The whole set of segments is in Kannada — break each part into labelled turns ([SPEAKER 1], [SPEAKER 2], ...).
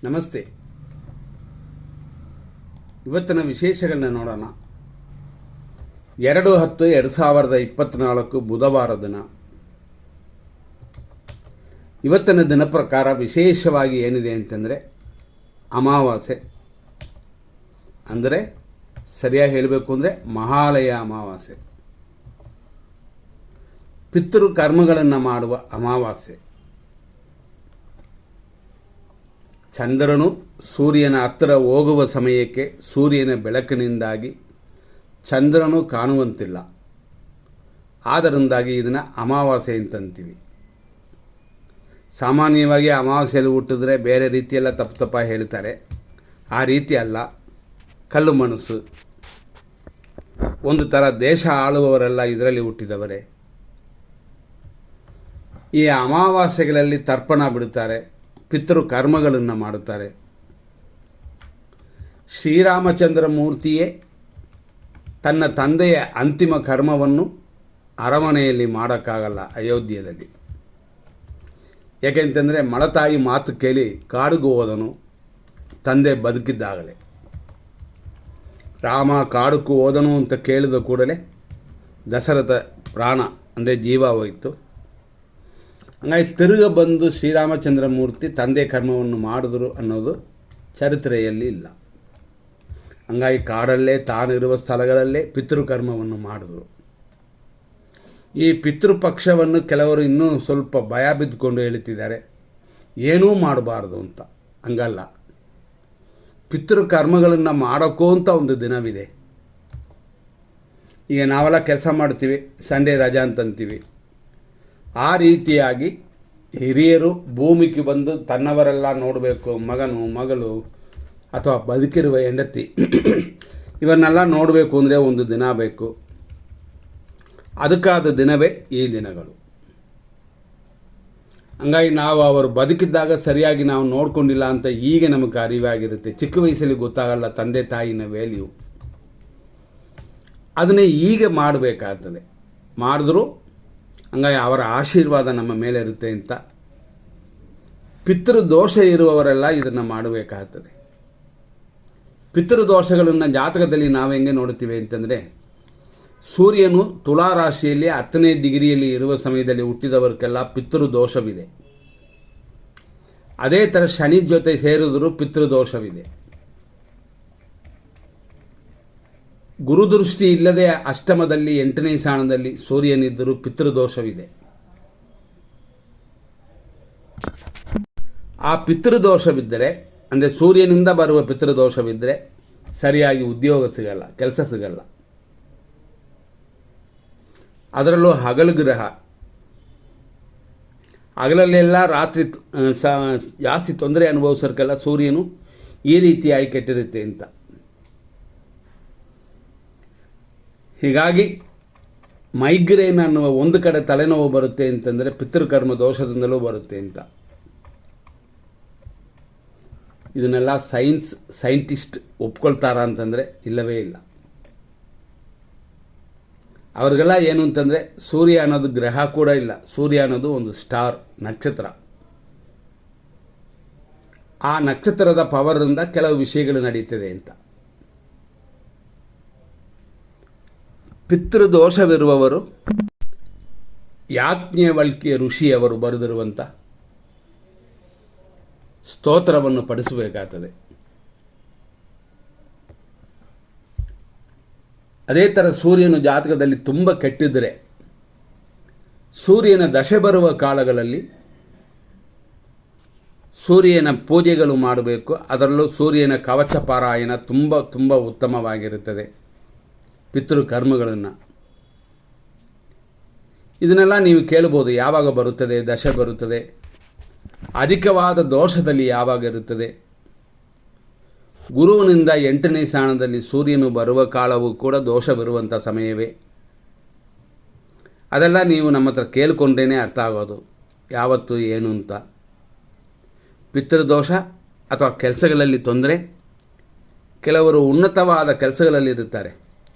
[SPEAKER 1] ನಮಸ್ತೆ. ಇವತ್ತಿನ ವಿಶೇಷಗಳನ್ನ ನೋಡೋಣ. 2/10/2024 ಬುಧವಾರ ದಿನ. ಇವತ್ತಿನ ದಿನ ಪ್ರಕಾರ ವಿಶೇಷವಾಗಿ ಏನಿದೆ ಅಂತಂದರೆ ಅಮಾವಾಸ್ಯೆ, ಅಂದರೆ ಸರಿಯಾಗಿ ಹೇಳಬೇಕು ಅಂದರೆ ಮಹಾಲಯ ಅಮಾವಾಸ್ಯೆ, ಪಿತೃ ಕರ್ಮಗಳನ್ನು ಮಾಡುವ ಅಮಾವಾಸ್ಯೆ. ಚಂದ್ರನು ಸೂರ್ಯನ ಹತ್ತಿರ ಹೋಗುವ ಸಮಯಕ್ಕೆ ಸೂರ್ಯನ ಬೆಳಕಿನಿಂದಾಗಿ ಚಂದ್ರನು ಕಾಣುವಂತಿಲ್ಲ. ಆದ್ದರಿಂದಾಗಿ ಇದನ್ನು ಅಮಾವಾಸ್ಯೆ ಅಂತಂತೀವಿ. ಸಾಮಾನ್ಯವಾಗಿ ಅಮಾವಾಸ್ಯೆಯಲ್ಲಿ ಹುಟ್ಟಿದ್ರೆ ಬೇರೆ ರೀತಿಯೆಲ್ಲ ತಪ್ಪ ಹೇಳ್ತಾರೆ. ಆ ರೀತಿ ಅಲ್ಲ. ಕಲ್ಲು ಮನಸ್ಸು, ಒಂದು ಥರ ದೇಶ ಆಳುವವರೆಲ್ಲ ಇದರಲ್ಲಿ ಹುಟ್ಟಿದವರೇ. ಈ ಅಮಾವಾಸ್ಯೆಗಳಲ್ಲಿ ತರ್ಪಣ ಬಿಡುತ್ತಾರೆ, ಪಿತೃ ಕರ್ಮಗಳನ್ನು ಮಾಡುತ್ತಾರೆ. ಶ್ರೀರಾಮಚಂದ್ರ ಮೂರ್ತಿಯೇ ತನ್ನ ತಂದೆಯ ಅಂತಿಮ ಕರ್ಮವನ್ನು ಅರಮನೆಯಲ್ಲಿ ಮಾಡೋಕ್ಕಾಗಲ್ಲ, ಅಯೋಧ್ಯೆಯಲ್ಲಿ. ಯಾಕೆಂತಂದರೆ ಮಳತಾಯಿ ಮಾತು ಕೇಳಿ ಕಾಡಿಗೆ ಹೋದನು ತಂದೆ ಬದುಕಿದ್ದಾಗಲೇ. ರಾಮ ಕಾಡುಕು ಹೋದನು ಅಂತ ಕೇಳಿದ ಕೂಡಲೇ ದಶರಥ ಪ್ರಾಣ ಅಂದರೆ ಜೀವ ಹೋಯಿತು. ಹಂಗಾಗಿ ತಿರುಗ ಬಂದು ಶ್ರೀರಾಮಚಂದ್ರ ಮೂರ್ತಿ ತಂದೆ ಕರ್ಮವನ್ನು ಮಾಡಿದ್ರು ಅನ್ನೋದು ಚರಿತ್ರೆಯಲ್ಲಿ ಇಲ್ಲ. ಹಂಗಾಗಿ ಕಾಡಲ್ಲೇ ತಾನಿರುವ ಸ್ಥಳಗಳಲ್ಲೇ ಪಿತೃಕರ್ಮವನ್ನು ಮಾಡಿದ್ರು. ಈ ಪಿತೃಪಕ್ಷವನ್ನು ಕೆಲವರು ಇನ್ನೂ ಸ್ವಲ್ಪ ಭಯ ಬಿದ್ದುಕೊಂಡು ಹೇಳ್ತಿದ್ದಾರೆ, ಏನೂ ಮಾಡಬಾರ್ದು ಅಂತ. ಹಂಗಲ್ಲ, ಪಿತೃಕರ್ಮಗಳನ್ನು ಮಾಡೋಕ್ಕೂ ಅಂತ ಒಂದು ದಿನವಿದೆ. ಈಗ ನಾವೆಲ್ಲ ಕೆಲಸ ಮಾಡ್ತೀವಿ, ಸಂಡೇ ರಜಾ ಅಂತಂತೀವಿ. ಆ ರೀತಿಯಾಗಿ ಹಿರಿಯರು ಭೂಮಿಗೆ ಬಂದು ತನ್ನವರೆಲ್ಲ ನೋಡಬೇಕು, ಮಗನು ಮಗಳು ಅಥವಾ ಬದುಕಿರುವ ಹೆಂಡತಿ ಇವನ್ನೆಲ್ಲ ನೋಡಬೇಕು ಅಂದರೆ ಒಂದು ದಿನ ಬೇಕು. ಅದಕ್ಕಾದ ದಿನವೇ ಈ ದಿನಗಳು. ಹಂಗಾಗಿ ನಾವು ಅವರು ಬದುಕಿದ್ದಾಗ ಸರಿಯಾಗಿ ನಾವು ನೋಡ್ಕೊಂಡಿಲ್ಲ ಅಂತ ಈಗ ನಮಗೆ ಅರಿವಾಗಿರುತ್ತೆ. ಚಿಕ್ಕ ವಯಸ್ಸಲ್ಲಿ ಗೊತ್ತಾಗಲ್ಲ ತಂದೆ ತಾಯಿನ ವ್ಯಾಲ್ಯೂ. ಅದನ್ನೇ ಈಗ ಮಾಡಬೇಕಾಗ್ತದೆ. ಮಾಡಿದ್ರು ಹಂಗಾಗಿ ಅವರ ಆಶೀರ್ವಾದ ನಮ್ಮ ಮೇಲೆ ಇರುತ್ತೆ ಅಂತ. ಪಿತೃದೋಷ ಇರುವವರೆಲ್ಲ ಇದನ್ನು ಮಾಡಬೇಕಾಗ್ತದೆ. ಪಿತೃದೋಷಗಳನ್ನು ಜಾತಕದಲ್ಲಿ ನಾವು ಹೆಂಗೆ ನೋಡ್ತೀವಿ ಅಂತಂದರೆ, ಸೂರ್ಯನು ತುಲಾ ರಾಶಿಯಲ್ಲಿ 10ನೇ ಡಿಗ್ರಿಯಲ್ಲಿ ಇರುವ ಸಮಯದಲ್ಲಿ ಹುಟ್ಟಿದವರಿಗೆಲ್ಲ ಪಿತೃದೋಷವಿದೆ. ಅದೇ ಥರ ಶನಿ ಜೊತೆ ಸೇರಿದರೂ ಪಿತೃದೋಷವಿದೆ. ಗುರುದೃಷ್ಟಿ ಇಲ್ಲದೆ ಅಷ್ಟಮದಲ್ಲಿ 8ನೇ ಸ್ಥಾನದಲ್ಲಿ ಸೂರ್ಯನಿದ್ದರೂ ಪಿತೃದೋಷವಿದೆ. ಆ ಪಿತೃದೋಷವಿದ್ದರೆ ಅಂದರೆ ಸೂರ್ಯನಿಂದ ಬರುವ ಪಿತೃದೋಷವಿದ್ದರೆ ಸರಿಯಾಗಿ ಉದ್ಯೋಗ ಸಿಗಲ್ಲ, ಕೆಲಸ ಸಿಗಲ್ಲ. ಅದರಲ್ಲೂ ಹಗಲು ಗ್ರಹ, ಹಗಲಲ್ಲೆಲ್ಲ ರಾತ್ರಿ ಜಾಸ್ತಿ ತೊಂದರೆ ಅನುಭವಿಸೋರ್ಗೆಲ್ಲ ಸೂರ್ಯನು ಈ ರೀತಿಯಾಗಿ ಕೆಟ್ಟಿರುತ್ತೆ ಅಂತ. ಹೀಗಾಗಿ ಮೈಗ್ರೇನ್ ಅನ್ನುವ ಒಂದು ಕಡೆ ತಲೆನೋವು ಬರುತ್ತೆ ಅಂತಂದರೆ ಪಿತೃಕರ್ಮ ದೋಷದಿಂದಲೂ ಬರುತ್ತೆ ಅಂತ. ಇದನ್ನೆಲ್ಲ ಸೈಂಟಿಸ್ಟ್ ಒಪ್ಕೊಳ್ತಾರ ಅಂತಂದರೆ ಇಲ್ಲವೇ ಇಲ್ಲ. ಅವ್ರಿಗೆಲ್ಲ ಏನು ಅಂತಂದರೆ ಸೂರ್ಯ ಅನ್ನೋದು ಗ್ರಹ ಕೂಡ ಇಲ್ಲ. ಸೂರ್ಯ ಅನ್ನೋದು ಒಂದು ಸ್ಟಾರ್, ನಕ್ಷತ್ರ. ಆ ನಕ್ಷತ್ರದ ಪವರಿಂದ ಕೆಲವು ವಿಷಯಗಳು ನಡೀತದೆ ಅಂತ. ಪಿತೃದೋಷವಿರುವವರು ಯಾಜ್ಞವಲ್ಕ್ಯ ಋಷಿಯವರು ಬರೆದಿರುವಂಥ ಸ್ತೋತ್ರವನ್ನು ಪಡಿಸಬೇಕಾಗ್ತದೆ. ಅದೇ ಥರ ಸೂರ್ಯನು ಜಾತಕದಲ್ಲಿ ತುಂಬ ಕೆಟ್ಟಿದ್ದರೆ ಸೂರ್ಯನ ದಶೆ ಬರುವ ಕಾಲಗಳಲ್ಲಿ ಸೂರ್ಯನ ಪೂಜೆಗಳು ಮಾಡಬೇಕು. ಅದರಲ್ಲೂ ಸೂರ್ಯನ ಕವಚ ಪಾರಾಯಣ ತುಂಬ ತುಂಬ ಉತ್ತಮವಾಗಿರುತ್ತದೆ. ಪಿತೃಕರ್ಮಗಳನ್ನು ಇದನ್ನೆಲ್ಲ ನೀವು ಕೇಳ್ಬೋದು. ಯಾವಾಗ ಬರುತ್ತದೆ ದಶೆ ಬರುತ್ತದೆ, ಅಧಿಕವಾದ ದೋಷದಲ್ಲಿ ಯಾವಾಗ ಇರುತ್ತದೆ. ಗುರುವಿನಿಂದ 8ನೇ ಸ್ಥಾನದಲ್ಲಿ ಸೂರ್ಯನು ಬರುವ ಕಾಲವೂ ಕೂಡ ದೋಷವಿರುವಂಥ ಸಮಯವೇ. ಅದೆಲ್ಲ ನೀವು ನಮ್ಮ ಹತ್ರ ಕೇಳಿಕೊಂಡ್ರೇ ಅರ್ಥ ಆಗೋದು ಯಾವತ್ತು ಏನು ಅಂತ. ಪಿತೃದೋಷ ಅಥವಾ ಕೆಲಸಗಳಲ್ಲಿ ತೊಂದರೆ. ಕೆಲವರು ಉನ್ನತವಾದ ಕೆಲಸಗಳಲ್ಲಿ ಇರುತ್ತಾರೆ,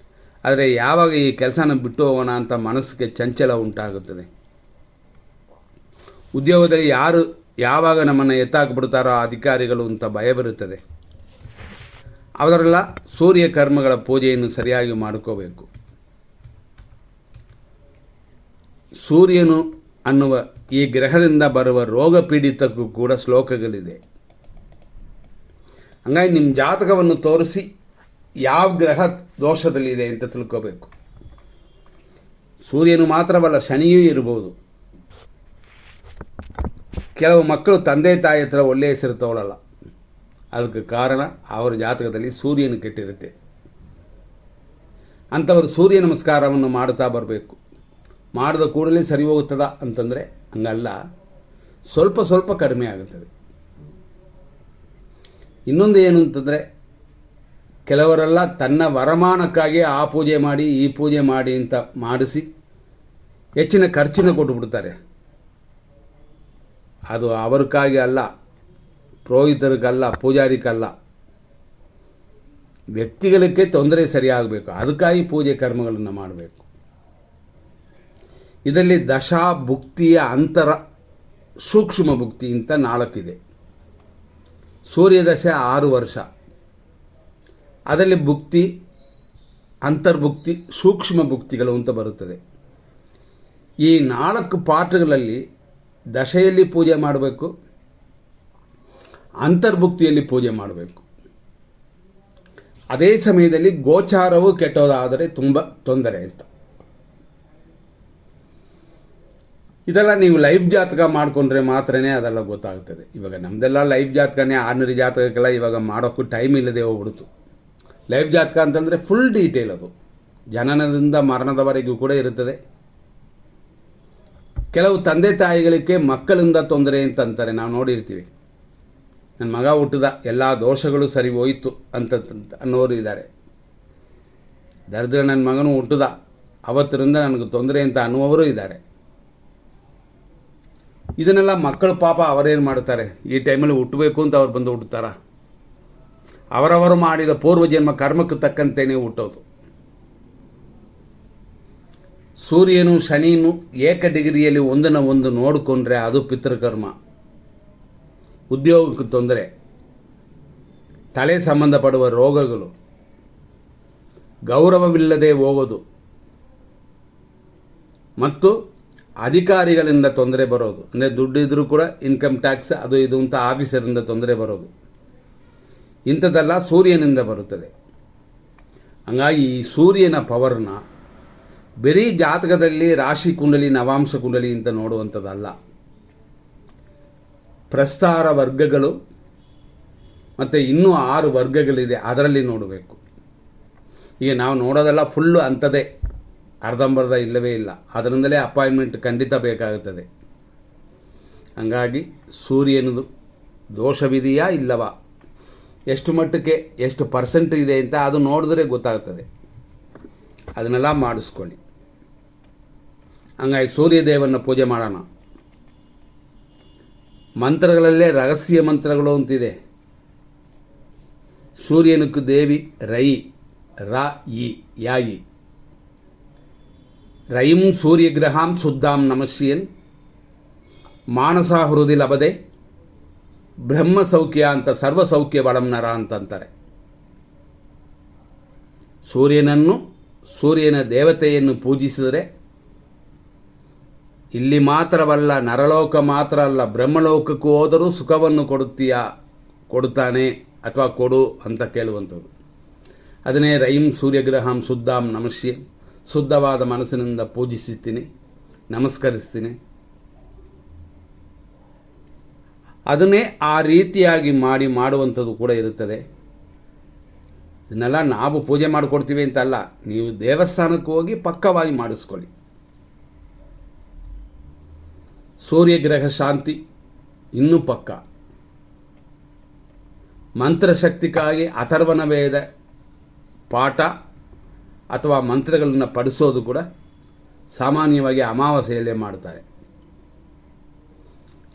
[SPEAKER 1] ಆದರೆ ಯಾವಾಗ ಈ ಕೆಲಸನ ಬಿಟ್ಟು ಹೋಗೋಣ ಅಂತ ಮನಸ್ಸಿಗೆ ಚಂಚಲ ಉಂಟಾಗುತ್ತದೆ. ಉದ್ಯೋಗದಲ್ಲಿ ಯಾರು ಯಾವಾಗ ನಮ್ಮನ್ನು ಎತ್ತಾಕ್ಬಿಡ್ತಾರೋ ಆ ಅಧಿಕಾರಿಗಳು ಅಂತ ಭಯ ಬರುತ್ತದೆ. ಅವರೆಲ್ಲ ಸೂರ್ಯ ಕರ್ಮಗಳ ಪೂಜೆಯನ್ನು ಸರಿಯಾಗಿ ಮಾಡ್ಕೋಬೇಕು. ಸೂರ್ಯನು ಅನ್ನುವ ಈ ಗ್ರಹದಿಂದ ಬರುವ ರೋಗ ಪೀಡಿತಕ್ಕೂ ಕೂಡ ಶ್ಲೋಕಗಳಿದೆ. ಹಂಗಾಗಿ ನಿಮ್ಮ ಜಾತಕವನ್ನು ತೋರಿಸಿ ಯಾವ ಗ್ರಹ ದೋಷದಲ್ಲಿದೆ ಅಂತ ತಿಳ್ಕೋಬೇಕು. ಸೂರ್ಯನು ಮಾತ್ರವಲ್ಲ, ಶನಿಯೂ ಇರ್ಬೋದು. ಕೆಲವು ಮಕ್ಕಳು ತಂದೆ ತಾಯಿ ಹತ್ರ ಒಳ್ಳೆಯ ಹೆಸರು ತಗೊಳ್ಳಲ್ಲ. ಅದಕ್ಕೆ ಕಾರಣ ಅವರ ಜಾತಕದಲ್ಲಿ ಸೂರ್ಯನು ಕೆಟ್ಟಿರುತ್ತೆ. ಅಂಥವರು ಸೂರ್ಯ ನಮಸ್ಕಾರವನ್ನು ಮಾಡ್ತಾ ಬರಬೇಕು. ಮಾಡಿದ ಕೂಡಲೇ ಸರಿ ಹೋಗುತ್ತದ ಅಂತಂದರೆ ಹಂಗಲ್ಲ, ಸ್ವಲ್ಪ ಸ್ವಲ್ಪ ಕಡಿಮೆ ಆಗುತ್ತದೆ. ಇನ್ನೊಂದು ಏನು ಅಂತಂದರೆ, ಕೆಲವರೆಲ್ಲ ತನ್ನ ವರಮಾನಕ್ಕಾಗಿ ಆ ಪೂಜೆ ಮಾಡಿ ಈ ಪೂಜೆ ಮಾಡಿ ಅಂತ ಮಾಡಿಸಿ ಹೆಚ್ಚಿನ ಖರ್ಚಿನ ಕೊಟ್ಟುಬಿಡ್ತಾರೆ. ಅದು ಅವರಿಗಾಗಿ ಅಲ್ಲ, ಪುರೋಹಿತರಿಗಲ್ಲ, ಪೂಜಾರಿಕಲ್ಲ, ವ್ಯಕ್ತಿಗಳಿಗೆ ತೊಂದರೆ ಸರಿಯಾಗಬೇಕು. ಅದಕ್ಕಾಗಿ ಪೂಜೆ ಕರ್ಮಗಳನ್ನು ಮಾಡಬೇಕು. ಇದರಲ್ಲಿ ದಶಾ ಭುಕ್ತಿಯ ಅಂತರ, ಸೂಕ್ಷ್ಮ ಭುಕ್ತಿ ಅಂತ 4 ಇದೆ. ಸೂರ್ಯದಶೆ 6 ವರ್ಷ, ಅದರಲ್ಲಿ ಭುಕ್ತಿ, ಅಂತರ್ಭುಕ್ತಿ, ಸೂಕ್ಷ್ಮ ಭುಕ್ತಿಗಳು ಅಂತ ಬರುತ್ತದೆ. ಈ 4 ಪಾಠಗಳಲ್ಲಿ ದಶೆಯಲ್ಲಿ ಪೂಜೆ ಮಾಡಬೇಕು, ಅಂತರ್ಭುಕ್ತಿಯಲ್ಲಿ ಪೂಜೆ ಮಾಡಬೇಕು. ಅದೇ ಸಮಯದಲ್ಲಿ ಗೋಚಾರವು ಕೆಟ್ಟೋದಾದರೆ ತುಂಬ ತೊಂದರೆ ಅಂತ. ಇದೆಲ್ಲ ನೀವು ಲೈಫ್ ಜಾತಕ ಮಾಡಿಕೊಂಡ್ರೆ ಮಾತ್ರನೇ ಅದೆಲ್ಲ ಗೊತ್ತಾಗ್ತದೆ. ಇವಾಗ ನಮ್ಮದೆಲ್ಲ ಲೈಫ್ ಜಾತಕನೇ, ಆರ್ಡಿನರಿ ಜಾತಕಕ್ಕೆಲ್ಲ ಇವಾಗ ಮಾಡೋಕ್ಕೂ ಟೈಮ್ ಇಲ್ಲದೆ ಹೋಗ್ಬಿಡ್ತು. ಲೈಫ್ ಜಾತಕ ಅಂತಂದರೆ ಫುಲ್ ಡೀಟೇಲ್, ಅದು ಜನನದಿಂದ ಮರಣದವರೆಗೂ ಕೂಡ ಇರುತ್ತದೆ. ಕೆಲವು ತಂದೆ ತಾಯಿಗಳಿಗೆ ಮಕ್ಕಳಿಂದ ತೊಂದರೆ ಅಂತ ಅಂತಾರೆ, ನಾವು ನೋಡಿರ್ತೀವಿ. ನನ್ನ ಮಗ ಹುಟ್ಟಿದ, ಎಲ್ಲ ದೋಷಗಳು ಸರಿ ಹೋಯಿತು ಅಂತ ಅನ್ನೋರು ಇದ್ದಾರೆ. ದರಿದ್ರ ನನ್ನ ಮಗನು ಹುಟ್ಟಿದ, ಅವತ್ತರಿಂದ ನನಗೆ ತೊಂದರೆ ಅಂತ ಅನ್ನುವವರು ಇದ್ದಾರೆ. ಇದನ್ನೆಲ್ಲ ಮಕ್ಕಳು ಪಾಪ ಅವರೇನು ಮಾಡ್ತಾರೆ, ಈ ಟೈಮಲ್ಲಿ ಹುಟ್ಟಬೇಕು ಅಂತ ಅವ್ರು ಬಂದು ಹುಟ್ಟುತ್ತಾರ? ಅವರವರು ಮಾಡಿದ ಪೂರ್ವಜನ್ಮ ಕರ್ಮಕ್ಕೆ ತಕ್ಕಂತೆಯೇ ಹುಟ್ಟೋದು. ಸೂರ್ಯನು ಶನಿನು ಏಕ ಡಿಗ್ರಿಯಲ್ಲಿ ಒಂದನ್ನು ಒಂದು ನೋಡಿಕೊಂಡ್ರೆ ಅದು ಪಿತೃಕರ್ಮ. ಉದ್ಯೋಗಕ್ಕೆ ತೊಂದರೆ, ತಲೆ ಸಂಬಂಧಪಡುವ ರೋಗಗಳು, ಗೌರವವಿಲ್ಲದೆ ಹೋಗೋದು ಮತ್ತು ಅಧಿಕಾರಿಗಳಿಂದ ತೊಂದರೆ ಬರೋದು. ಅಂದರೆ ದುಡ್ಡು ಇದ್ದರೂ ಕೂಡ ಇನ್ಕಮ್ ಟ್ಯಾಕ್ಸ್ ಅದು ಇದು ಅಂತ ಆಫೀಸರಿಂದ ತೊಂದರೆ ಬರೋದು, ಇಂಥದ್ದೆಲ್ಲ ಸೂರ್ಯನಿಂದ ಬರುತ್ತದೆ. ಹಂಗಾಗಿ ಈ ಸೂರ್ಯನ ಪವರ್ನ ಬರೀ ಜಾತಕದಲ್ಲಿ ರಾಶಿ ಕುಂಡಲಿ, ನವಾಂಶ ಕುಂಡಲಿ ಅಂತ ನೋಡುವಂಥದ್ದಲ್ಲ. ಪ್ರಸ್ತಾರ ವರ್ಗಗಳು ಮತ್ತು ಇನ್ನೂ 6 ವರ್ಗಗಳಿದೆ, ಅದರಲ್ಲಿ ನೋಡಬೇಕು. ಈಗ ನಾವು ನೋಡೋದೆಲ್ಲ ಫುಲ್ಲು ಅಂಥದ್ದೇ, ಅರ್ಧಂಬರ್ಧ ಇಲ್ಲವೇ ಇಲ್ಲ. ಅದರಿಂದಲೇ ಅಪಾಯಿಂಟ್ಮೆಂಟ್ ಖಂಡಿತ ಬೇಕಾಗುತ್ತದೆ. ಹಂಗಾಗಿ ಸೂರ್ಯನದು ದೋಷವಿದೆಯಾ ಇಲ್ಲವಾ, ಎಷ್ಟು ಮಟ್ಟಕ್ಕೆ ಎಷ್ಟು ಪರ್ಸೆಂಟ್ ಇದೆ ಅಂತ ಅದು ನೋಡಿದ್ರೆ ಗೊತ್ತಾಗ್ತದೆ. ಅದನ್ನೆಲ್ಲ ಮಾಡಿಸ್ಕೊಳ್ಳಿ. ಹಂಗಾಗಿ ಸೂರ್ಯದೇವನ ಪೂಜೆ ಮಾಡೋಣ. ಮಂತ್ರಗಳಲ್ಲೇ ರಹಸ್ಯ ಮಂತ್ರಗಳು ಅಂತಿದೆ. ಸೂರ್ಯನಕ್ಕೆ ದೇವಿ ರೈ, ರ ಇ ಯಾಯಿ, ರಯಿಂ ಸೂರ್ಯಗ್ರಹಾಂ ಶುದ್ಧಾಂ ನಮಸ್ಯನ್ ಮಾನಸ ಹೃದಿ ಲಭದೆ ಬ್ರಹ್ಮ ಸೌಖ್ಯ ಅಂತ ಸರ್ವ ಸೌಖ್ಯ ಬಡಂ ನರ ಅಂತಂತಾರೆ. ಸೂರ್ಯನನ್ನು, ಸೂರ್ಯನ ದೇವತೆಯನ್ನು ಪೂಜಿಸಿದರೆ ಇಲ್ಲಿ ಮಾತ್ರವಲ್ಲ, ನರಲೋಕ ಮಾತ್ರ ಅಲ್ಲ, ಬ್ರಹ್ಮಲೋಕಕ್ಕೂ ಹೋದರೂ ಸುಖವನ್ನು ಕೊಡುತ್ತಾನೆ ಅಥವಾ ಕೊಡು ಅಂತ ಕೇಳುವಂಥದ್ದು. ಅದನ್ನೇ ರೈಂ ಸೂರ್ಯಗ್ರಹಂ ಶುದ್ಧಾಂ ನಮಸ್ಯೆ, ಶುದ್ಧವಾದ ಮನಸ್ಸಿನಿಂದ ಪೂಜಿಸುತ್ತೀನಿ, ನಮಸ್ಕರಿಸ್ತೀನಿ. ಅದನ್ನೇ ಆ ರೀತಿಯಾಗಿ ಮಾಡುವಂಥದ್ದು ಕೂಡ ಇರುತ್ತದೆ. ಇದನ್ನೆಲ್ಲ ನಾವು ಪೂಜೆ ಮಾಡಿಕೊಡ್ತೀವಿ ಅಂತಲ್ಲ, ನೀವು ದೇವಸ್ಥಾನಕ್ಕೆ ಹೋಗಿ ಪಕ್ಕವಾಗಿ ಮಾಡಿಸ್ಕೊಳ್ಳಿ. ಸೂರ್ಯಗ್ರಹ ಶಾಂತಿ ಇನ್ನೂ ಪಕ್ಕ. ಮಂತ್ರಶಕ್ತಿಗಾಗಿ ಅಥರ್ವಣ ವೇದ ಪಾಠ ಅಥವಾ ಮಂತ್ರಗಳನ್ನು ಪಡಿಸೋದು ಕೂಡ ಸಾಮಾನ್ಯವಾಗಿ ಅಮಾವಾಸ್ಯೆಯಲ್ಲೇ ಮಾಡ್ತಾರೆ.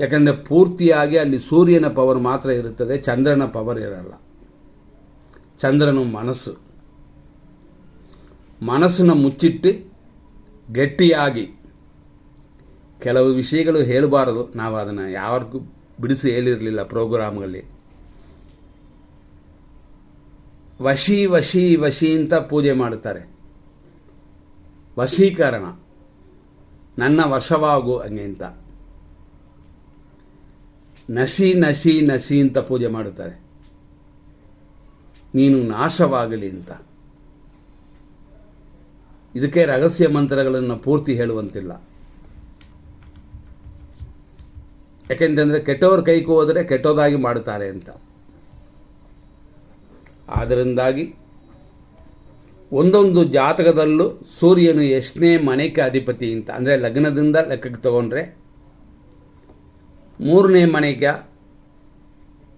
[SPEAKER 1] ಯಾಕಂದರೆ ಪೂರ್ತಿಯಾಗಿ ಅಲ್ಲಿ ಸೂರ್ಯನ ಪವರ್ ಮಾತ್ರ ಇರುತ್ತದೆ, ಚಂದ್ರನ ಪವರ್ ಇರಲ್ಲ. ಚಂದ್ರನು ಮನಸ್ಸನ್ನು ಮುಚ್ಚಿಟ್ಟು ಗಟ್ಟಿಯಾಗಿ ಕೆಲವು ವಿಷಯಗಳು ಹೇಳಬಾರದು. ನಾವು ಅದನ್ನು ಯಾರಿಗೂ ಬಿಡಿಸಿ ಹೇಳಿರಲಿಲ್ಲ ಪ್ರೋಗ್ರಾಮ್ಗಳಲ್ಲಿ. ವಶಿ ವಶಿ ವಶಿ ಅಂತ ಪೂಜೆ ಮಾಡುತ್ತಾರೆ. ವಶೀಕರಣ, ನನ್ನ ವಶವಾಗು ಹಂಗೆ ಅಂತ. ನಶಿ ನಶಿ ನಶಿ ಅಂತ ಪೂಜೆ ಮಾಡುತ್ತಾರೆ, ನೀನು ನಾಶವಾಗಲಿ ಅಂತ. ಇದಕ್ಕೆ ರಹಸ್ಯ ಮಂತ್ರಗಳನ್ನು ಪೂರ್ತಿ ಹೇಳುವಂತಿಲ್ಲ. ಯಾಕೆಂತಂದರೆ ಕೆಟ್ಟವ್ರ ಕೈಗೆ ಹೋದರೆ ಕೆಟ್ಟೋದಾಗಿ ಮಾಡುತ್ತಾರೆ ಅಂತ. ಆದ್ದರಿಂದಾಗಿ ಒಂದೊಂದು ಜಾತಕದಲ್ಲೂ ಸೂರ್ಯನು ಎಷ್ಟನೇ ಮನೆಗೆ ಅಧಿಪತಿ ಅಂತ, ಅಂದರೆ ಲಗ್ನದಿಂದ ಲೆಕ್ಕಕ್ಕೆ ತಗೊಂಡ್ರೆ 3ನೇ ಮನೆಗ,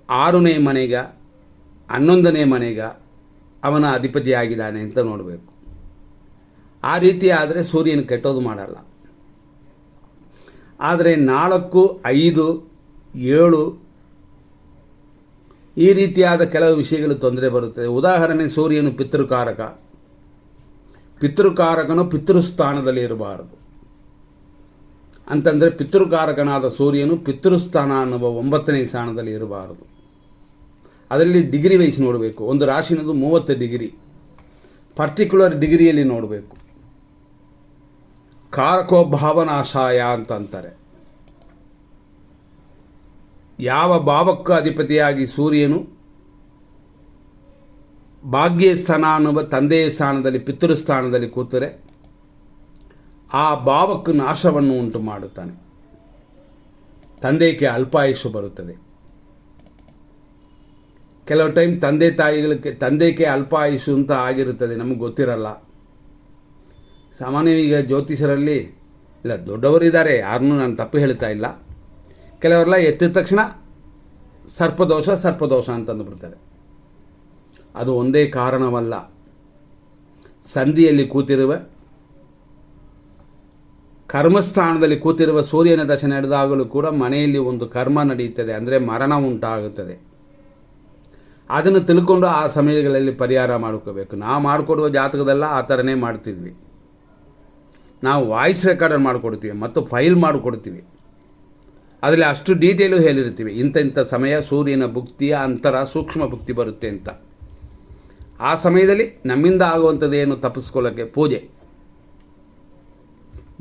[SPEAKER 1] 6ನೇ ಮನೆಗ, 11ನೇ ಮನೆಗ ಅವನ ಅಧಿಪತಿಯಾಗಿದ್ದಾನೆ ಅಂತ ನೋಡಬೇಕು. ಆ ರೀತಿ ಆದರೆ ಸೂರ್ಯನ ಕೆಟ್ಟೋದು ಮಾಡಲ್ಲ. ಆದರೆ 4, 5, 7 ಈ ರೀತಿಯಾದ ಕೆಲವು ವಿಷಯಗಳು ತೊಂದರೆ ಬರುತ್ತದೆ. ಉದಾಹರಣೆ, ಸೂರ್ಯನು ಪಿತೃಕಾರಕ. ಪಿತೃಕಾರಕನು ಪಿತೃಸ್ಥಾನದಲ್ಲಿ ಇರಬಾರದು ಅಂತಂದರೆ ಪಿತೃಕಾರಕನಾದ ಸೂರ್ಯನು ಪಿತೃಸ್ಥಾನ ಅನ್ನುವ 9ನೇ ಸ್ಥಾನದಲ್ಲಿ ಇರಬಾರದು. ಅದರಲ್ಲಿ ಡಿಗ್ರಿ ವೈಸ್ ನೋಡಬೇಕು. ಒಂದು ರಾಶಿನದು 30 ಡಿಗ್ರಿ, ಪರ್ಟಿಕ್ಯುಲರ್ ಡಿಗ್ರಿಯಲ್ಲಿ ನೋಡಬೇಕು. ಕಾರಕೋ ಭಾವನಾಶಾಯ ಅಂತ ಅಂತಾರೆ. ಯಾವ ಭಾವಕ್ಕೂ ಅಧಿಪತಿಯಾಗಿ ಸೂರ್ಯನು ಭಾಗ್ಯಸ್ಥಾನ ಅನ್ನುವ ತಂದೆಯ ಸ್ಥಾನದಲ್ಲಿ ಪಿತೃಸ್ಥಾನದಲ್ಲಿ ಕೂತರೆ ಆ ಭಾವಕ್ಕೆ ನಾಶವನ್ನು ಉಂಟು ಮಾಡುತ್ತಾನೆ. ತಂದೆಗೆ ಅಲ್ಪಾಯುಷು ಬರುತ್ತದೆ. ಕೆಲವು ಟೈಮ್ ತಂದೆಗೆ ಅಲ್ಪಾಯುಷು ಅಂತ ಆಗಿರುತ್ತದೆ, ನಮಗೆ ಗೊತ್ತಿರಲ್ಲ. ಸಾಮಾನ್ಯ ಈಗ ಜ್ಯೋತಿಷರಲ್ಲಿ ಇಲ್ಲ, ದೊಡ್ಡವರಿದ್ದಾರೆ, ಯಾರನ್ನೂ ನಾನು ತಪ್ಪು ಹೇಳ್ತಾ ಇಲ್ಲ. ಕೆಲವರೆಲ್ಲ ಎತ್ತಿದ ತಕ್ಷಣ ಸರ್ಪದೋಷ ಅಂತಂದುಬಿಡ್ತಾರೆ. ಅದು ಒಂದೇ ಕಾರಣವಲ್ಲ. ಸಂಧಿಯಲ್ಲಿ ಕೂತಿರುವ, ಕರ್ಮಸ್ಥಾನದಲ್ಲಿ ಕೂತಿರುವ ಸೂರ್ಯನ ದಶೆ ನಡೆದಾಗಲೂ ಕೂಡ ಮನೆಯಲ್ಲಿ ಒಂದು ಕರ್ಮ ನಡೆಯುತ್ತದೆ, ಅಂದರೆ ಮರಣ ಉಂಟಾಗುತ್ತದೆ. ಅದನ್ನು ತಿಳ್ಕೊಂಡು ಆ ಸಮಯಗಳಲ್ಲಿ ಪರಿಹಾರ ಮಾಡ್ಕೋಬೇಕು. ನಾವು ಮಾಡಿಕೊಡುವ ಜಾತಕದಲ್ಲ ಆ ಥರನೇ ಮಾಡ್ತಿದ್ವಿ. ನಾವು ವಾಯ್ಸ್ ರೆಕಾರ್ಡರ್ ಮಾಡಿಕೊಡ್ತೀವಿ ಮತ್ತು ಫೈಲ್ ಮಾಡಿಕೊಡ್ತೀವಿ. ಅದರಲ್ಲಿ ಅಷ್ಟು ಡೀಟೇಲು ಹೇಳಿರ್ತೀವಿ. ಇಂಥ ಸಮಯ ಸೂರ್ಯನ ಭುಕ್ತಿಯ ಅಂತರ ಸೂಕ್ಷ್ಮ ಭುಕ್ತಿ ಬರುತ್ತೆ ಅಂತ. ಆ ಸಮಯದಲ್ಲಿ ನಮ್ಮಿಂದ ಆಗುವಂಥದ್ದು ಏನು ತಪ್ಪಿಸ್ಕೊಳ್ಳೋಕ್ಕೆ ಪೂಜೆ.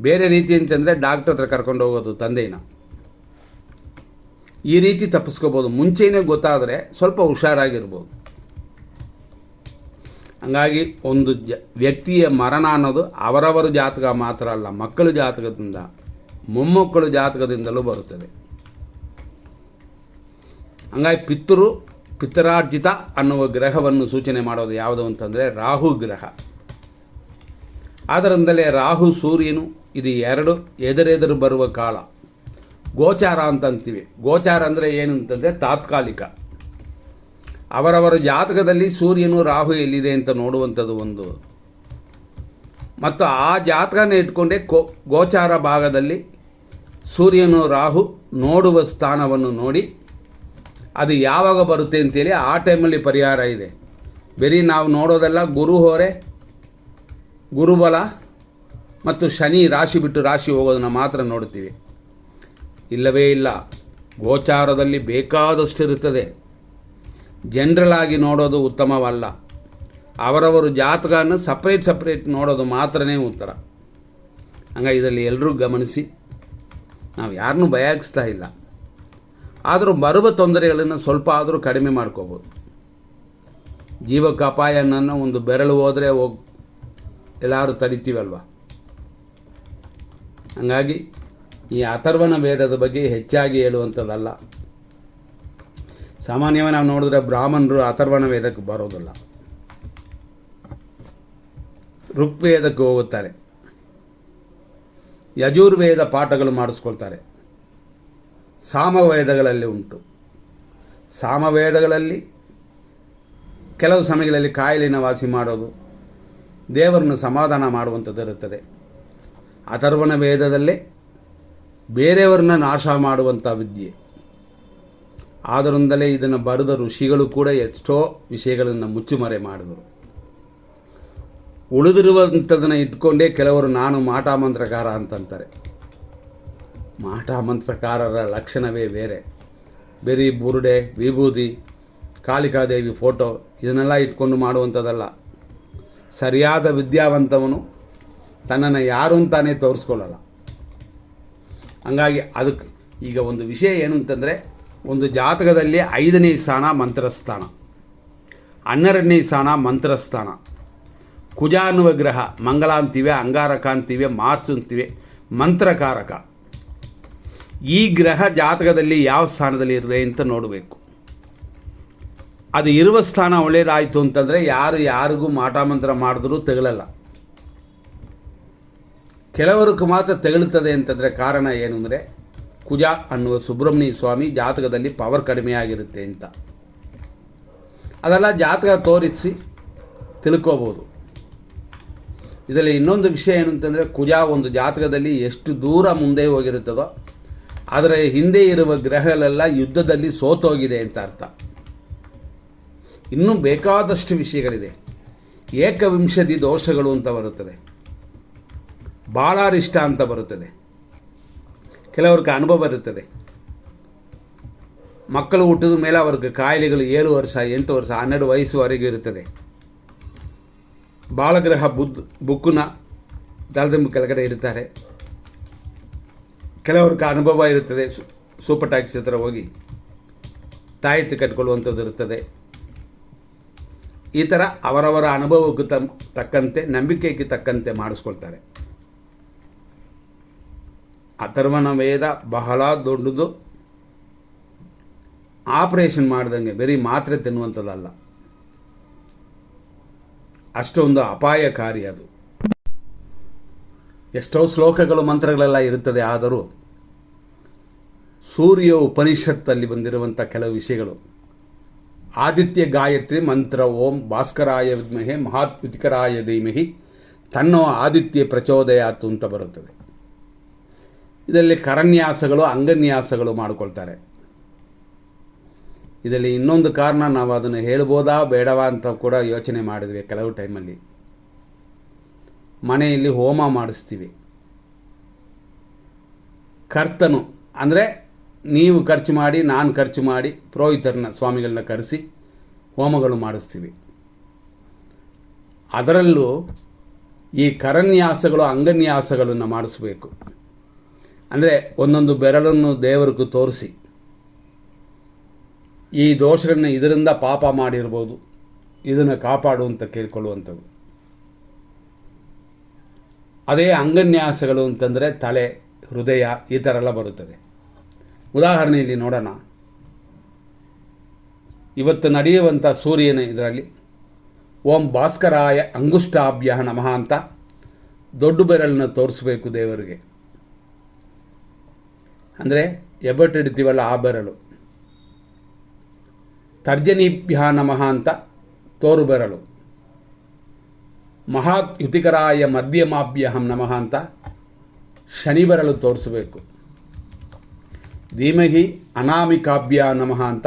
[SPEAKER 1] ಬೇರೆ ರೀತಿ ಅಂತಂದರೆ ಡಾಕ್ಟರ್ ಹತ್ರ ಕರ್ಕೊಂಡು ಹೋಗೋದು ತಂದೆನ. ಈ ರೀತಿ ತಪ್ಪಿಸ್ಕೋಬೋದು. ಮುಂಚೆನೇ ಗೊತ್ತಾದರೆ ಸ್ವಲ್ಪ ಹುಷಾರಾಗಿರ್ಬೋದು. ಹಂಗಾಗಿ ಒಂದು ವ್ಯಕ್ತಿಯ ಮರಣ ಅನ್ನೋದು ಅವರವರ ಜಾತಕ ಮಾತ್ರ ಅಲ್ಲ, ಮಕ್ಕಳ ಜಾತಕದಿಂದ, ಮೊಮ್ಮಕ್ಕಳು ಜಾತಕದಿಂದಲೂ ಬರುತ್ತದೆ. ಹಂಗಾಗಿ ಪಿತರಾರ್ಜಿತ ಅನ್ನುವ ಗ್ರಹವನ್ನು ಸೂಚನೆ ಮಾಡೋದು ಯಾವುದು ಅಂತಂದರೆ ರಾಹು ಗ್ರಹ. ಆದ್ದರಿಂದಲೇ ರಾಹು ಸೂರ್ಯನು ಇದು 2 ಎದುರೆದುರು ಬರುವ ಕಾಲ. ಗೋಚಾರ ಅಂತ ಅಂತೀವಿ. ಗೋಚಾರ ಅಂದರೆ ಏನು ಅಂತಂದರೆ ತಾತ್ಕಾಲಿಕ. ಅವರವರ ಜಾತಕದಲ್ಲಿ ಸೂರ್ಯನು ರಾಹು ಎಲ್ಲಿದೆ ಅಂತ ನೋಡುವಂಥದ್ದು ಒಂದು, ಮತ್ತು ಆ ಜಾತಕನ ಇಟ್ಕೊಂಡೇ ಗೋಚಾರ ಭಾಗದಲ್ಲಿ ಸೂರ್ಯನು ರಾಹು ನೋಡುವ ಸ್ಥಾನವನ್ನು ನೋಡಿ ಅದು ಯಾವಾಗ ಬರುತ್ತೆ ಅಂತೇಳಿ ಆ ಟೈಮಲ್ಲಿ ಪರಿಹಾರ ಇದೆ. ಬರೀ ನಾವು ನೋಡೋದೆಲ್ಲ ಗುರುಬಲ ಮತ್ತು ಶನಿ ರಾಶಿ ಬಿಟ್ಟು ರಾಶಿ ಹೋಗೋದನ್ನು ಮಾತ್ರ ನೋಡ್ತೀವಿ. ಇಲ್ಲವೇ ಇಲ್ಲ. ಗೋಚಾರದಲ್ಲಿ ಬೇಕಾದಷ್ಟು ಇರುತ್ತದೆ. ಜನರಲ್ ಆಗಿ ನೋಡೋದು ಉತ್ತಮವಲ್ಲ. ಅವರವರು ಜಾತಕವನ್ನು ಸಪ್ರೇಟ್ ನೋಡೋದು ಮಾತ್ರನೇ ಉತ್ತರ. ಹಂಗಾಗಿ ಇದರಲ್ಲಿ ಎಲ್ಲರೂ ಗಮನಿಸಿ. ನಾವು ಯಾರನ್ನೂ ಭಯಾಗಿಸ್ತಾ ಇಲ್ಲ. ಆದರೂ ಬರುವ ತೊಂದರೆಗಳನ್ನು ಸ್ವಲ್ಪ ಆದರೂ ಕಡಿಮೆ ಮಾಡ್ಕೋಬೋದು. ಜೀವಕ್ಕೆ ಅಪಾಯ ಅನ್ನೋ ಒಂದು ಬೆರಳು ಹೋದರೆ ಎಲ್ಲರೂ ತಡಿತೀವಲ್ವ. ಹಂಗಾಗಿ ಈ ಅಥರ್ವಣ ವೇದದ ಬಗ್ಗೆ ಹೆಚ್ಚಾಗಿ ಹೇಳುವಂಥದ್ದಲ್ಲ. ಸಾಮಾನ್ಯವಾಗಿ ನಾವು ನೋಡಿದ್ರೆ ಬ್ರಾಹ್ಮಣರು ಅಥರ್ವಣ ವೇದಕ್ಕೆ ಬರೋದಿಲ್ಲ, ಋಗ್ವೇದಕ್ಕೆ ಹೋಗುತ್ತಾರೆ, ಯಜುರ್ವೇದ ಪಾಠಗಳು ಮಾಡಿಸ್ಕೊಳ್ತಾರೆ. ಸಾಮವೇದಗಳಲ್ಲಿ ಉಂಟು. ಸಾಮವೇದಗಳಲ್ಲಿ ಕೆಲವು ಸಮಯಗಳಲ್ಲಿ ಕಾಯಿಲೆನ ವಾಸಿ ಮಾಡೋದು, ದೇವರನ್ನು ಸಮಾಧಾನ ಮಾಡುವಂಥದ್ದು ಇರುತ್ತದೆ. ಅಥರ್ವಣ ವೇದದಲ್ಲೇ ಬೇರೆಯವರನ್ನ ನಾಶ ಮಾಡುವಂಥ ವಿದ್ಯೆ. ಆದ್ದರಿಂದಲೇ ಇದನ್ನು ಬರೆದ ಋಷಿಗಳು ಕೂಡ ಎಷ್ಟೋ ವಿಷಯಗಳನ್ನು ಮುಚ್ಚುಮರೆ ಮಾಡಿದರು. ಉಳಿದಿರುವಂಥದ್ದನ್ನು ಇಟ್ಕೊಂಡೇ ಕೆಲವರು ನಾನು ಮಾಟ ಮಂತ್ರಕಾರ ಅಂತಂತಾರೆ. ಮಾಟ ಮಂತ್ರಕಾರರ ಲಕ್ಷಣವೇ ಬೇರೆ. ಬೆರಿ ಬುರುಡೆ ವಿಭೂತಿ ಕಾಳಿಕಾದೇವಿ ಫೋಟೋ ಇದನ್ನೆಲ್ಲ ಇಟ್ಕೊಂಡು ಮಾಡುವಂಥದ್ದಲ್ಲ. ಸರಿಯಾದ ವಿದ್ಯಾವಂತವನು ತನ್ನನ್ನು ಯಾರು ಅಂತಾನೆ ತೋರಿಸ್ಕೊಳ್ಳಲ್ಲ. ಹಂಗಾಗಿ ಅದಕ್ಕೆ ಈಗ ಒಂದು ವಿಷಯ ಏನು ಅಂತಂದರೆ, ಒಂದು ಜಾತಕದಲ್ಲಿ 5ನೇ ಸ್ಥಾನ ಮಂತ್ರಸ್ಥಾನ, 12ನೇ ಸ್ಥಾನ ಮಂತ್ರಸ್ಥಾನ. ಕುಜ ಅನ್ನುವ ಗ್ರಹ ಮಂಗಲ ಅಂತೀವಿ, ಅಂಗಾರಕ ಅಂತೀವಿ, ಮಾರ್ಸ್ ಅಂತೀವಿ, ಮಂತ್ರಕಾರಕ. ಈ ಗ್ರಹ ಜಾತಕದಲ್ಲಿ ಯಾವ ಸ್ಥಾನದಲ್ಲಿ ಇರದೆ ಅಂತ ನೋಡಬೇಕು. ಅದು ಇರುವ ಸ್ಥಾನ ಒಳ್ಳೆಯದಾಯಿತು ಅಂತಂದರೆ ಯಾರಿಗೂ ಮಾಟ ಮಂತ್ರ ಮಾಡಿದ್ರೂ ತೆಗಳಲ್ಲ. ಕೆಲವರಿಗೆ ಮಾತ್ರ ತೆಗಳುತ್ತದೆ ಅಂತಂದರೆ ಕಾರಣ ಏನು ಅಂದರೆ, ಕುಜ ಅನ್ನುವ ಸುಬ್ರಹ್ಮಣ್ಯ ಸ್ವಾಮಿ ಜಾತಕದಲ್ಲಿ ಪವರ್ ಕಡಿಮೆಯಾಗಿರುತ್ತೆ ಅಂತ. ಅದೆಲ್ಲ ಜಾತಕ ತೋರಿಸಿ ತಿಳ್ಕೋಬೋದು. ಇದರಲ್ಲಿ ಇನ್ನೊಂದು ವಿಷಯ ಏನು ಅಂತಂದರೆ, ಕುಜ ಒಂದು ಜಾತಕದಲ್ಲಿ ಎಷ್ಟು ದೂರ ಮುಂದೆ ಹೋಗಿರುತ್ತದೋ ಅದರ ಹಿಂದೆ ಇರುವ ಗ್ರಹಗಳೆಲ್ಲ ಯುದ್ಧದಲ್ಲಿ ಸೋತೋಗಿದೆ ಅಂತ ಅರ್ಥ. ಇನ್ನೂ ಬೇಕಾದಷ್ಟು ವಿಷಯಗಳಿದೆ. ಏಕವಿಂಶತಿ ದೋಷಗಳು ಅಂತ ಬರುತ್ತದೆ, ಬಾಳಾರಿಷ್ಟ ಅಂತ ಬರುತ್ತದೆ, ಕೆಲವ್ರಿಗೆ ಅನುಭವ ಇರುತ್ತದೆ. ಮಕ್ಕಳು ಹುಟ್ಟಿದ ಮೇಲೆ ಅವ್ರಿಗೆ ಕಾಯಿಲೆಗಳು 7 ವರ್ಷ 8 ವರ್ಷ 12 ವಯಸ್ಸುವರೆಗೂ ಇರುತ್ತದೆ. ಬಾಳಗ್ರಹ ಬುಕ್ಕುನ ತಲೆದಿಂಬು ಕೆಳಗಡೆ ಇರುತ್ತಾರೆ. ಕೆಲವ್ರಿಗೆ ಅನುಭವ ಇರುತ್ತದೆ, ಸೂಪರ್ ಟ್ಯಾಕ್ಸಿ ಹತ್ರ ಹೋಗಿ ತಾಯಿತಿ ಕಟ್ಕೊಳ್ಳುವಂಥದ್ದು ಇರುತ್ತದೆ. ಈ ಥರ ಅವರವರ ಅನುಭವಕ್ಕೆ ತಕ್ಕಂತೆ, ನಂಬಿಕೆಗೆ ತಕ್ಕಂತೆ ಮಾಡಿಸ್ಕೊಳ್ತಾರೆ. ಅಥರ್ವಣ ವೇದ ಬಹಳ ದೊಡ್ಡದು. ಆಪರೇಷನ್ ಮಾಡ್ದಂಗೆ ಬರೀ ಮಾತ್ರೆ ತಿನ್ನುವಂಥದ್ದಲ್ಲ, ಅಷ್ಟೊಂದು ಅಪಾಯಕಾರಿ ಅದು. ಎಷ್ಟೋ ಶ್ಲೋಕಗಳು ಮಂತ್ರಗಳೆಲ್ಲ ಇರುತ್ತದೆ. ಆದರೂ ಸೂರ್ಯ ಉಪನಿಷತ್ತಲ್ಲಿ ಬಂದಿರುವಂಥ ಕೆಲವು ವಿಷಯಗಳು, ಆದಿತ್ಯ ಗಾಯತ್ರಿ ಮಂತ್ರ ಓಂ ಭಾಸ್ಕರಾಯ ವಿದ್ಮಹೆ ಮಹಾತ್ಯುತಿಕರಾಯ ಧೀಮಹಿ ತನ್ನೋ ಆದಿತ್ಯ ಪ್ರಚೋದಯಾತು ಅಂತ ಬರುತ್ತದೆ. ಇದರಲ್ಲಿ ಕರನ್ಯಾಸಗಳು ಅಂಗನ್ಯಾಸಗಳು ಮಾಡಿಕೊಳ್ತಾರೆ. ಇದರಲ್ಲಿ ಇನ್ನೊಂದು ಕಾರಣ, ನಾವು ಅದನ್ನು ಹೇಳ್ಬೋದಾ ಬೇಡವಾ ಅಂತ ಕೂಡ ಯೋಚನೆ ಮಾಡಿದ್ವಿ. ಕೆಲವು ಟೈಮಲ್ಲಿ ಮನೆಯಲ್ಲಿ ಹೋಮ ಮಾಡಿಸ್ತೀವಿ. ಕರ್ತನು ಅಂದರೆ ನೀವು ಖರ್ಚು ಮಾಡಿ, ನಾನು ಖರ್ಚು ಮಾಡಿ, ಪುರೋಹಿತರನ್ನ ಸ್ವಾಮಿಗಳನ್ನ ಕರೆಸಿ ಹೋಮಗಳು ಮಾಡಿಸ್ತೀವಿ. ಅದರಲ್ಲೂ ಈ ಕರನ್ಯಾಸಗಳು ಅಂಗನ್ಯಾಸಗಳನ್ನು ಮಾಡಿಸಬೇಕು. ಅಂದರೆ ಒಂದೊಂದು ಬೆರಳನ್ನು ದೇವರಿಗೂ ತೋರಿಸಿ, ಈ ದೋಷಗಳನ್ನ ಇದರಿಂದ ಪಾಪ ಮಾಡಿರ್ಬೋದು, ಇದನ್ನು ಕಾಪಾಡು ಅಂತ ಕೇಳ್ಕೊಳ್ಳುವಂಥದ್ದು. ಅದೇ ಅಂಗನ್ಯಾಸಗಳು ಅಂತಂದರೆ ತಲೆ, ಹೃದಯ ಈ ಥರ ಎಲ್ಲ ಬರುತ್ತದೆ. ಉದಾಹರಣೆಯಲ್ಲಿ ನೋಡೋಣ. ಇವತ್ತು ನಡೆಯುವಂಥ ಸೂರ್ಯನ ಇದರಲ್ಲಿ ಓಂ ಭಾಸ್ಕರಾಯ ಅಂಗುಷ್ಟಾಭ್ಯ ನಮಃ ಅಂತ ದೊಡ್ಡ ಬೆರಳನ್ನು ತೋರಿಸ್ಬೇಕು ದೇವರಿಗೆ. ಅಂದರೆ ಎಬ್ಬಟ್ಟಿಡ್ತೀವಲ್ಲ ಆ ಬೆರಳು. ತರ್ಜನೀಭ್ಯ ನಮಃ ಅಂತ ತೋರು ಬೆರಳು. ಮಹಾಯುತಿಕರಾಯ ಮಧ್ಯಮಾಭ್ಯಹಂ ನಮಃ ಅಂತ ಶನಿ ಬೆರಳು ತೋರಿಸಬೇಕು. ಧೀಮಹಿ ಅನಾಮಿಕಾಭ್ಯ ನಮಃ ಅಂತ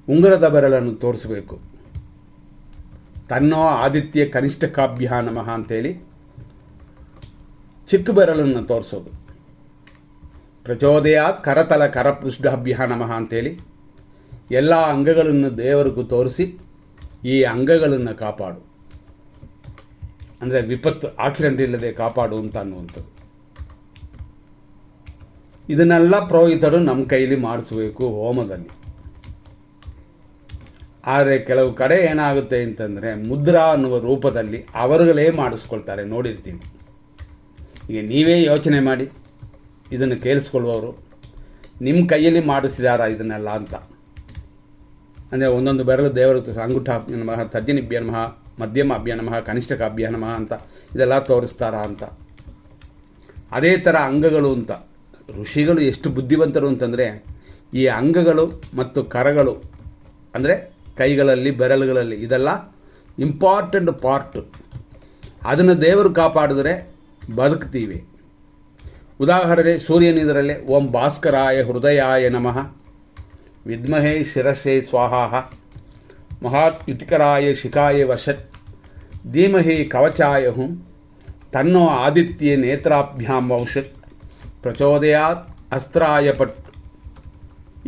[SPEAKER 1] ಉಂಗುರದ ಬೆರಳನ್ನು ತೋರಿಸಬೇಕು. ತನ್ನೋ ಆದಿತ್ಯ ಕನಿಷ್ಠಕಾಭ್ಯ ನಮಃ ಅಂತೇಳಿ ಚಿಕ್ಕ ಬೆರಳನ್ನು ತೋರಿಸೋದು. ಪ್ರಚೋದಯಾತ್ ಕರತಲ ಕರಪೃಷ್ಠಾಭ್ಯ ನಮಃ ಅಂತೇಳಿ ಎಲ್ಲ ಅಂಗಗಳನ್ನು ದೇವರಿಗೂ ತೋರಿಸಿ ಈ ಅಂಗಗಳನ್ನು ಕಾಪಾಡು, ಅಂದರೆ ವಿಪತ್ತು ಆಕ್ಸಿಡೆಂಟ್ ಇಲ್ಲದೆ ಕಾಪಾಡು ಅಂತ ಅನ್ನುವಂಥದ್ದು. ಇದನ್ನೆಲ್ಲ ಪುರೋಹಿತರು ನಮ್ಮ ಕೈಲಿ ಮಾಡಿಸಬೇಕು ಹೋಮದಲ್ಲಿ. ಆದರೆ ಕೆಲವು ಕಡೆ ಏನಾಗುತ್ತೆ ಅಂತಂದರೆ ಮುದ್ರಾ ಅನ್ನುವ ರೂಪದಲ್ಲಿ ಅವರುಗಳೇ ಮಾಡಿಸ್ಕೊಳ್ತಾರೆ, ನೋಡಿರ್ತೀವಿ. ಈಗ ನೀವೇ ಯೋಚನೆ ಮಾಡಿ, ಇದನ್ನು ಕೇಳಿಸ್ಕೊಳ್ಳುವವರು ನಿಮ್ಮ ಕೈಯಲ್ಲಿ ಮಾಡಿಸಿದಾರ ಇದನ್ನೆಲ್ಲ ಅಂತ. ಅಂದರೆ ಒಂದೊಂದು ಬೆರಳು ದೇವರು ಅಂಗುಠಾಭ್ಯ ನಮಃ, ತರ್ಜನಿಭ್ಯ ನಮಃ, ಮಧ್ಯಮಾಭ್ಯ ನಮಃ, ಕನಿಷ್ಠಕಾಭ್ಯ ನಮಃ ಅಂತ ಇದೆಲ್ಲ ತೋರಿಸ್ತಾರ ಅಂತ. ಅದೇ ಥರ ಅಂಗಗಳು ಅಂತ ಋಷಿಗಳು ಎಷ್ಟು ಬುದ್ಧಿವಂತರು ಅಂತಂದರೆ, ಈ ಅಂಗಗಳು ಮತ್ತು ಕರಗಳು ಅಂದರೆ ಕೈಗಳಲ್ಲಿ ಬೆರಳುಗಳಲ್ಲಿ ಇದೆಲ್ಲ ಇಂಪಾರ್ಟೆಂಟ್ ಪಾರ್ಟ್. ಅದನ್ನು ದೇವರು ಕಾಪಾಡಿದ್ರೆ ಬದುಕ್ತೀವಿ. ಉದಾಹರಣೆ ಸೂರ್ಯನ ಇದರಲ್ಲಿ ಓಂ ಭಾಸ್ಕರಾಯ ಹೃದಯಾಯ ನಮಃ ವಿದ್ಮಹೇ ಶಿರಸೆ ಸ್ವಾಹ ಮಹಾಯುತಿಕರಾಯ ಶಿಖಾಯ ವಶತ್ ಧೀಮಹಿ ಕವಚಾಯ ಹುಂ ತನ್ನೋ ಆದಿತ್ಯ ನೇತ್ರಾಭ್ಯಾಂ ಔಷತ್ ಪ್ರಚೋದಯಾತ್ ಅಸ್ತ್ರಾಯ ಪಟ್.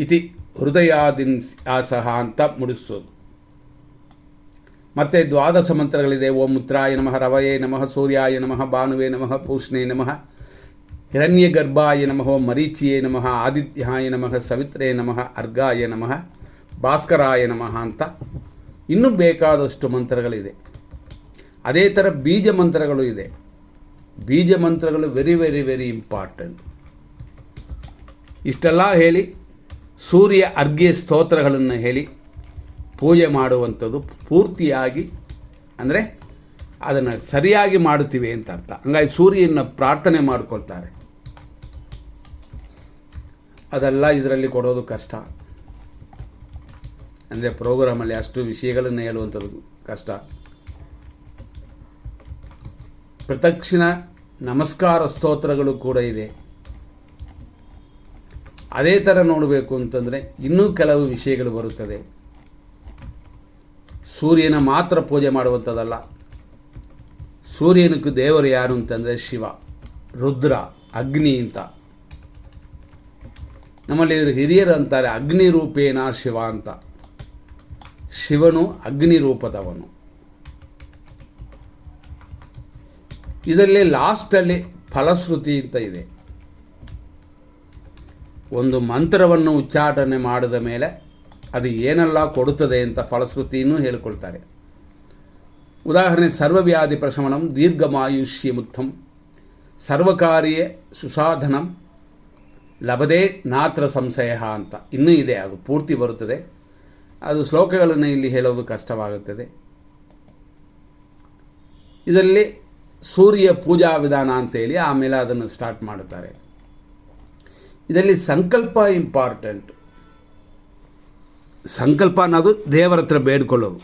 [SPEAKER 1] ಇತಿ ಹೃದಯಾದಿನ್ಯಾಸಃ ಅಂತ ಮುಡಿಸೋದು. ಮತ್ತು ದ್ವಾದಶ ಮಂತ್ರಗಳಿದೆ. ಓಂ ಉತ್ರಾಯ ನಮಃ, ರವಯೇ ನಮಃ, ಸೂರ್ಯಾಯ ನಮಃ, ಭಾನುವೇ ನಮಃ, ಪೂಷ್ಣೇ ನಮಃ, ಹಿರಣ್ಯಗರ್ಭಾಯ ನಮಃ, ಮರೀಚಿಯೇ ನಮಃ, ಆದಿತ್ಯಾಯ ನಮಃ, ಸವಿತ್ರೇ ನಮಃ, ಅರ್ಗಾಯ ನಮಃ, ಭಾಸ್ಕರಾಯ ನಮಃ ಅಂತ ಇನ್ನೂ ಬೇಕಾದಷ್ಟು ಮಂತ್ರಗಳಿದೆ. ಅದೇ ಥರ ಬೀಜ ಮಂತ್ರಗಳು ಇದೆ. ಬೀಜ ಮಂತ್ರಗಳು ವೆರಿ ವೆರಿ ವೆರಿ ಇಂಪಾರ್ಟೆಂಟ್. ಇಷ್ಟೆಲ್ಲ ಹೇಳಿ ಸೂರ್ಯ ಅರ್ಘ್ಯ ಸ್ತೋತ್ರಗಳನ್ನು ಹೇಳಿ ಪೂಜೆ ಮಾಡುವಂಥದ್ದು ಪೂರ್ತಿಯಾಗಿ, ಅಂದರೆ ಅದನ್ನು ಸರಿಯಾಗಿ ಮಾಡುತ್ತೀವಿ ಅಂತ ಅರ್ಥ. ಹಂಗಾಗಿ ಸೂರ್ಯನ ಪ್ರಾರ್ಥನೆ ಮಾಡಿಕೊಳ್ತಾರೆ. ಅದೆಲ್ಲ ಇದರಲ್ಲಿ ಕೊಡೋದು ಕಷ್ಟ. ಅಂದರೆ ಪ್ರೋಗ್ರಾಮಲ್ಲಿ ಅಷ್ಟು ವಿಷಯಗಳನ್ನು ಹೇಳುವಂಥದ್ದು ಕಷ್ಟ. ಪ್ರದಕ್ಷಿಣ ನಮಸ್ಕಾರ ಸ್ತೋತ್ರಗಳು ಕೂಡ ಇದೆ. ಅದೇ ಥರ ನೋಡಬೇಕು ಅಂತಂದರೆ ಇನ್ನೂ ಕೆಲವು ವಿಷಯಗಳು ಬರುತ್ತದೆ. ಸೂರ್ಯನ ಮಾತ್ರ ಪೂಜೆ ಮಾಡುವಂಥದ್ದಲ್ಲ. ಸೂರ್ಯನಕ್ಕೆ ದೇವರು ಯಾರು ಅಂತಂದರೆ ಶಿವ, ರುದ್ರ, ಅಗ್ನಿ ಅಂತ. ನಮ್ಮಲ್ಲಿ ಹಿರಿಯರು ಅಂತಾರೆ ಅಗ್ನಿ ರೂಪೇಣ ಶಿವ ಅಂತ. ಶಿವನು ಅಗ್ನಿ ರೂಪದವನು. ಇದರಲ್ಲಿ ಲಾಸ್ಟಲ್ಲಿ ಫಲಶ್ರುತಿ ಅಂತ ಇದೆ. ಒಂದು ಮಂತ್ರವನ್ನು ಉಚ್ಚಾಟನೆ ಮಾಡಿದ ಮೇಲೆ ಅದು ಏನೆಲ್ಲ ಕೊಡುತ್ತದೆ ಅಂತ ಫಲಶ್ರುತಿಯನ್ನು ಹೇಳಿಕೊಳ್ತಾರೆ. ಉದಾಹರಣೆ, ಸರ್ವವ್ಯಾಧಿ ಪ್ರಶಮನಂ, ದೀರ್ಘಮಾಯುಷ್ಯಮುತ್ತಂ, ಸರ್ವಕಾರ್ಯೇ ಸುಸಾಧನಂ, ಲಭದೇ ನಾತ್ರ ಸಂಶಯ ಅಂತ ಇನ್ನೂ ಇದೆ. ಅದು ಪೂರ್ತಿ ಬರುತ್ತದೆ. ಅದು ಶ್ಲೋಕಗಳನ್ನು ಇಲ್ಲಿ ಹೇಳೋದು ಕಷ್ಟವಾಗುತ್ತದೆ. ಇದರಲ್ಲಿ ಸೂರ್ಯ ಪೂಜಾ ವಿಧಾನ ಅಂತೇಳಿ ಆಮೇಲೆ ಅದನ್ನು ಸ್ಟಾರ್ಟ್ ಮಾಡುತ್ತಾರೆ. ಇದರಲ್ಲಿ ಸಂಕಲ್ಪ ಇಂಪಾರ್ಟೆಂಟ್. ಸಂಕಲ್ಪ ಅನ್ನೋದು ದೇವರ ಹತ್ರ ಬೇಡ್ಕೊಳ್ಳೋದು.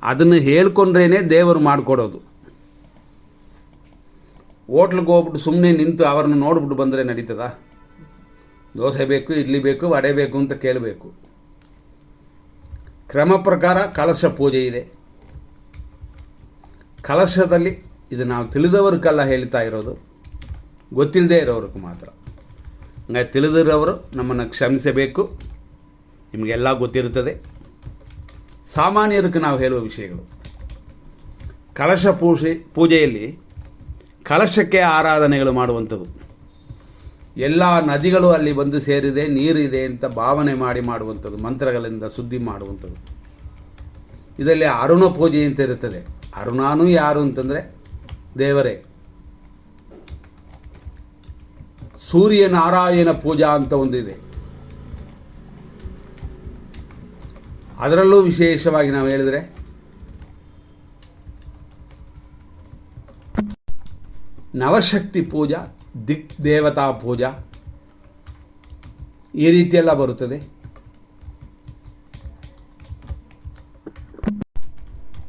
[SPEAKER 1] ಅದನ್ನು ಹೇಳ್ಕೊಂಡ್ರೇ ದೇವರು ಮಾಡಿಕೊಡೋದು. ಹೋಟ್ಲಿಗೆ ಹೋಗ್ಬಿಟ್ಟು ಸುಮ್ಮನೆ ನಿಂತು ಅವರನ್ನು ನೋಡ್ಬಿಟ್ಟು ಬಂದರೆ ನಡೀತದ? ದೋಸೆ ಬೇಕು, ಇಡ್ಲಿ ಬೇಕು, ವಡೆ ಬೇಕು ಅಂತ ಕೇಳಬೇಕು. ಕ್ರಮ ಪ್ರಕಾರ ಕಲಶ ಪೂಜೆ ಇದೆ. ಕಲಶದಲ್ಲಿ ಇದು ನಾವು ತಿಳಿದವ್ರಿಗೆಲ್ಲ ಹೇಳ್ತಾ ಇರೋದು, ಗೊತ್ತಿಲ್ಲದೆ ಇರೋವ್ರಿಗೆ ಮಾತ್ರ. ಹಂಗಾಗಿ ತಿಳಿದಿರೋರು ನಮ್ಮನ್ನು ಕ್ಷಮಿಸಬೇಕು. ನಿಮಗೆಲ್ಲ ಗೊತ್ತಿರುತ್ತದೆ. ಸಾಮಾನ್ಯರಿಗೆ ನಾವು ಹೇಳುವ ವಿಷಯಗಳು. ಕಲಶ ಪೂಜೆಯಲ್ಲಿ ಕಲಶಕ್ಕೆ ಆರಾಧನೆಗಳು ಮಾಡುವಂಥದ್ದು. ಎಲ್ಲ ನದಿಗಳು ಅಲ್ಲಿ ಬಂದು ಸೇರಿದೆ, ನೀರಿದೆ ಅಂತ ಭಾವನೆ ಮಾಡಿ ಮಾಡುವಂಥದ್ದು, ಮಂತ್ರಗಳಿಂದ ಶುದ್ಧಿ ಮಾಡುವಂಥದ್ದು. ಇದರಲ್ಲಿ ಅರುಣ ಪೂಜೆ ಅಂತ ಇರುತ್ತದೆ. ಅರುಣಾನು ಯಾರು ಅಂತಂದರೆ ದೇವರೇ. ಸೂರ್ಯನಾರಾಯಣ ಪೂಜಾ ಅಂತ ಒಂದಿದೆ. ಅದರಲ್ಲೂ ವಿಶೇಷವಾಗಿ ನಾವು ಹೇಳಿದರೆ ನವಶಕ್ತಿ ಪೂಜಾ, ದಿಕ್ ದೇವತಾ ಪೂಜಾ, ಈ ರೀತಿಯೆಲ್ಲ ಬರುತ್ತದೆ.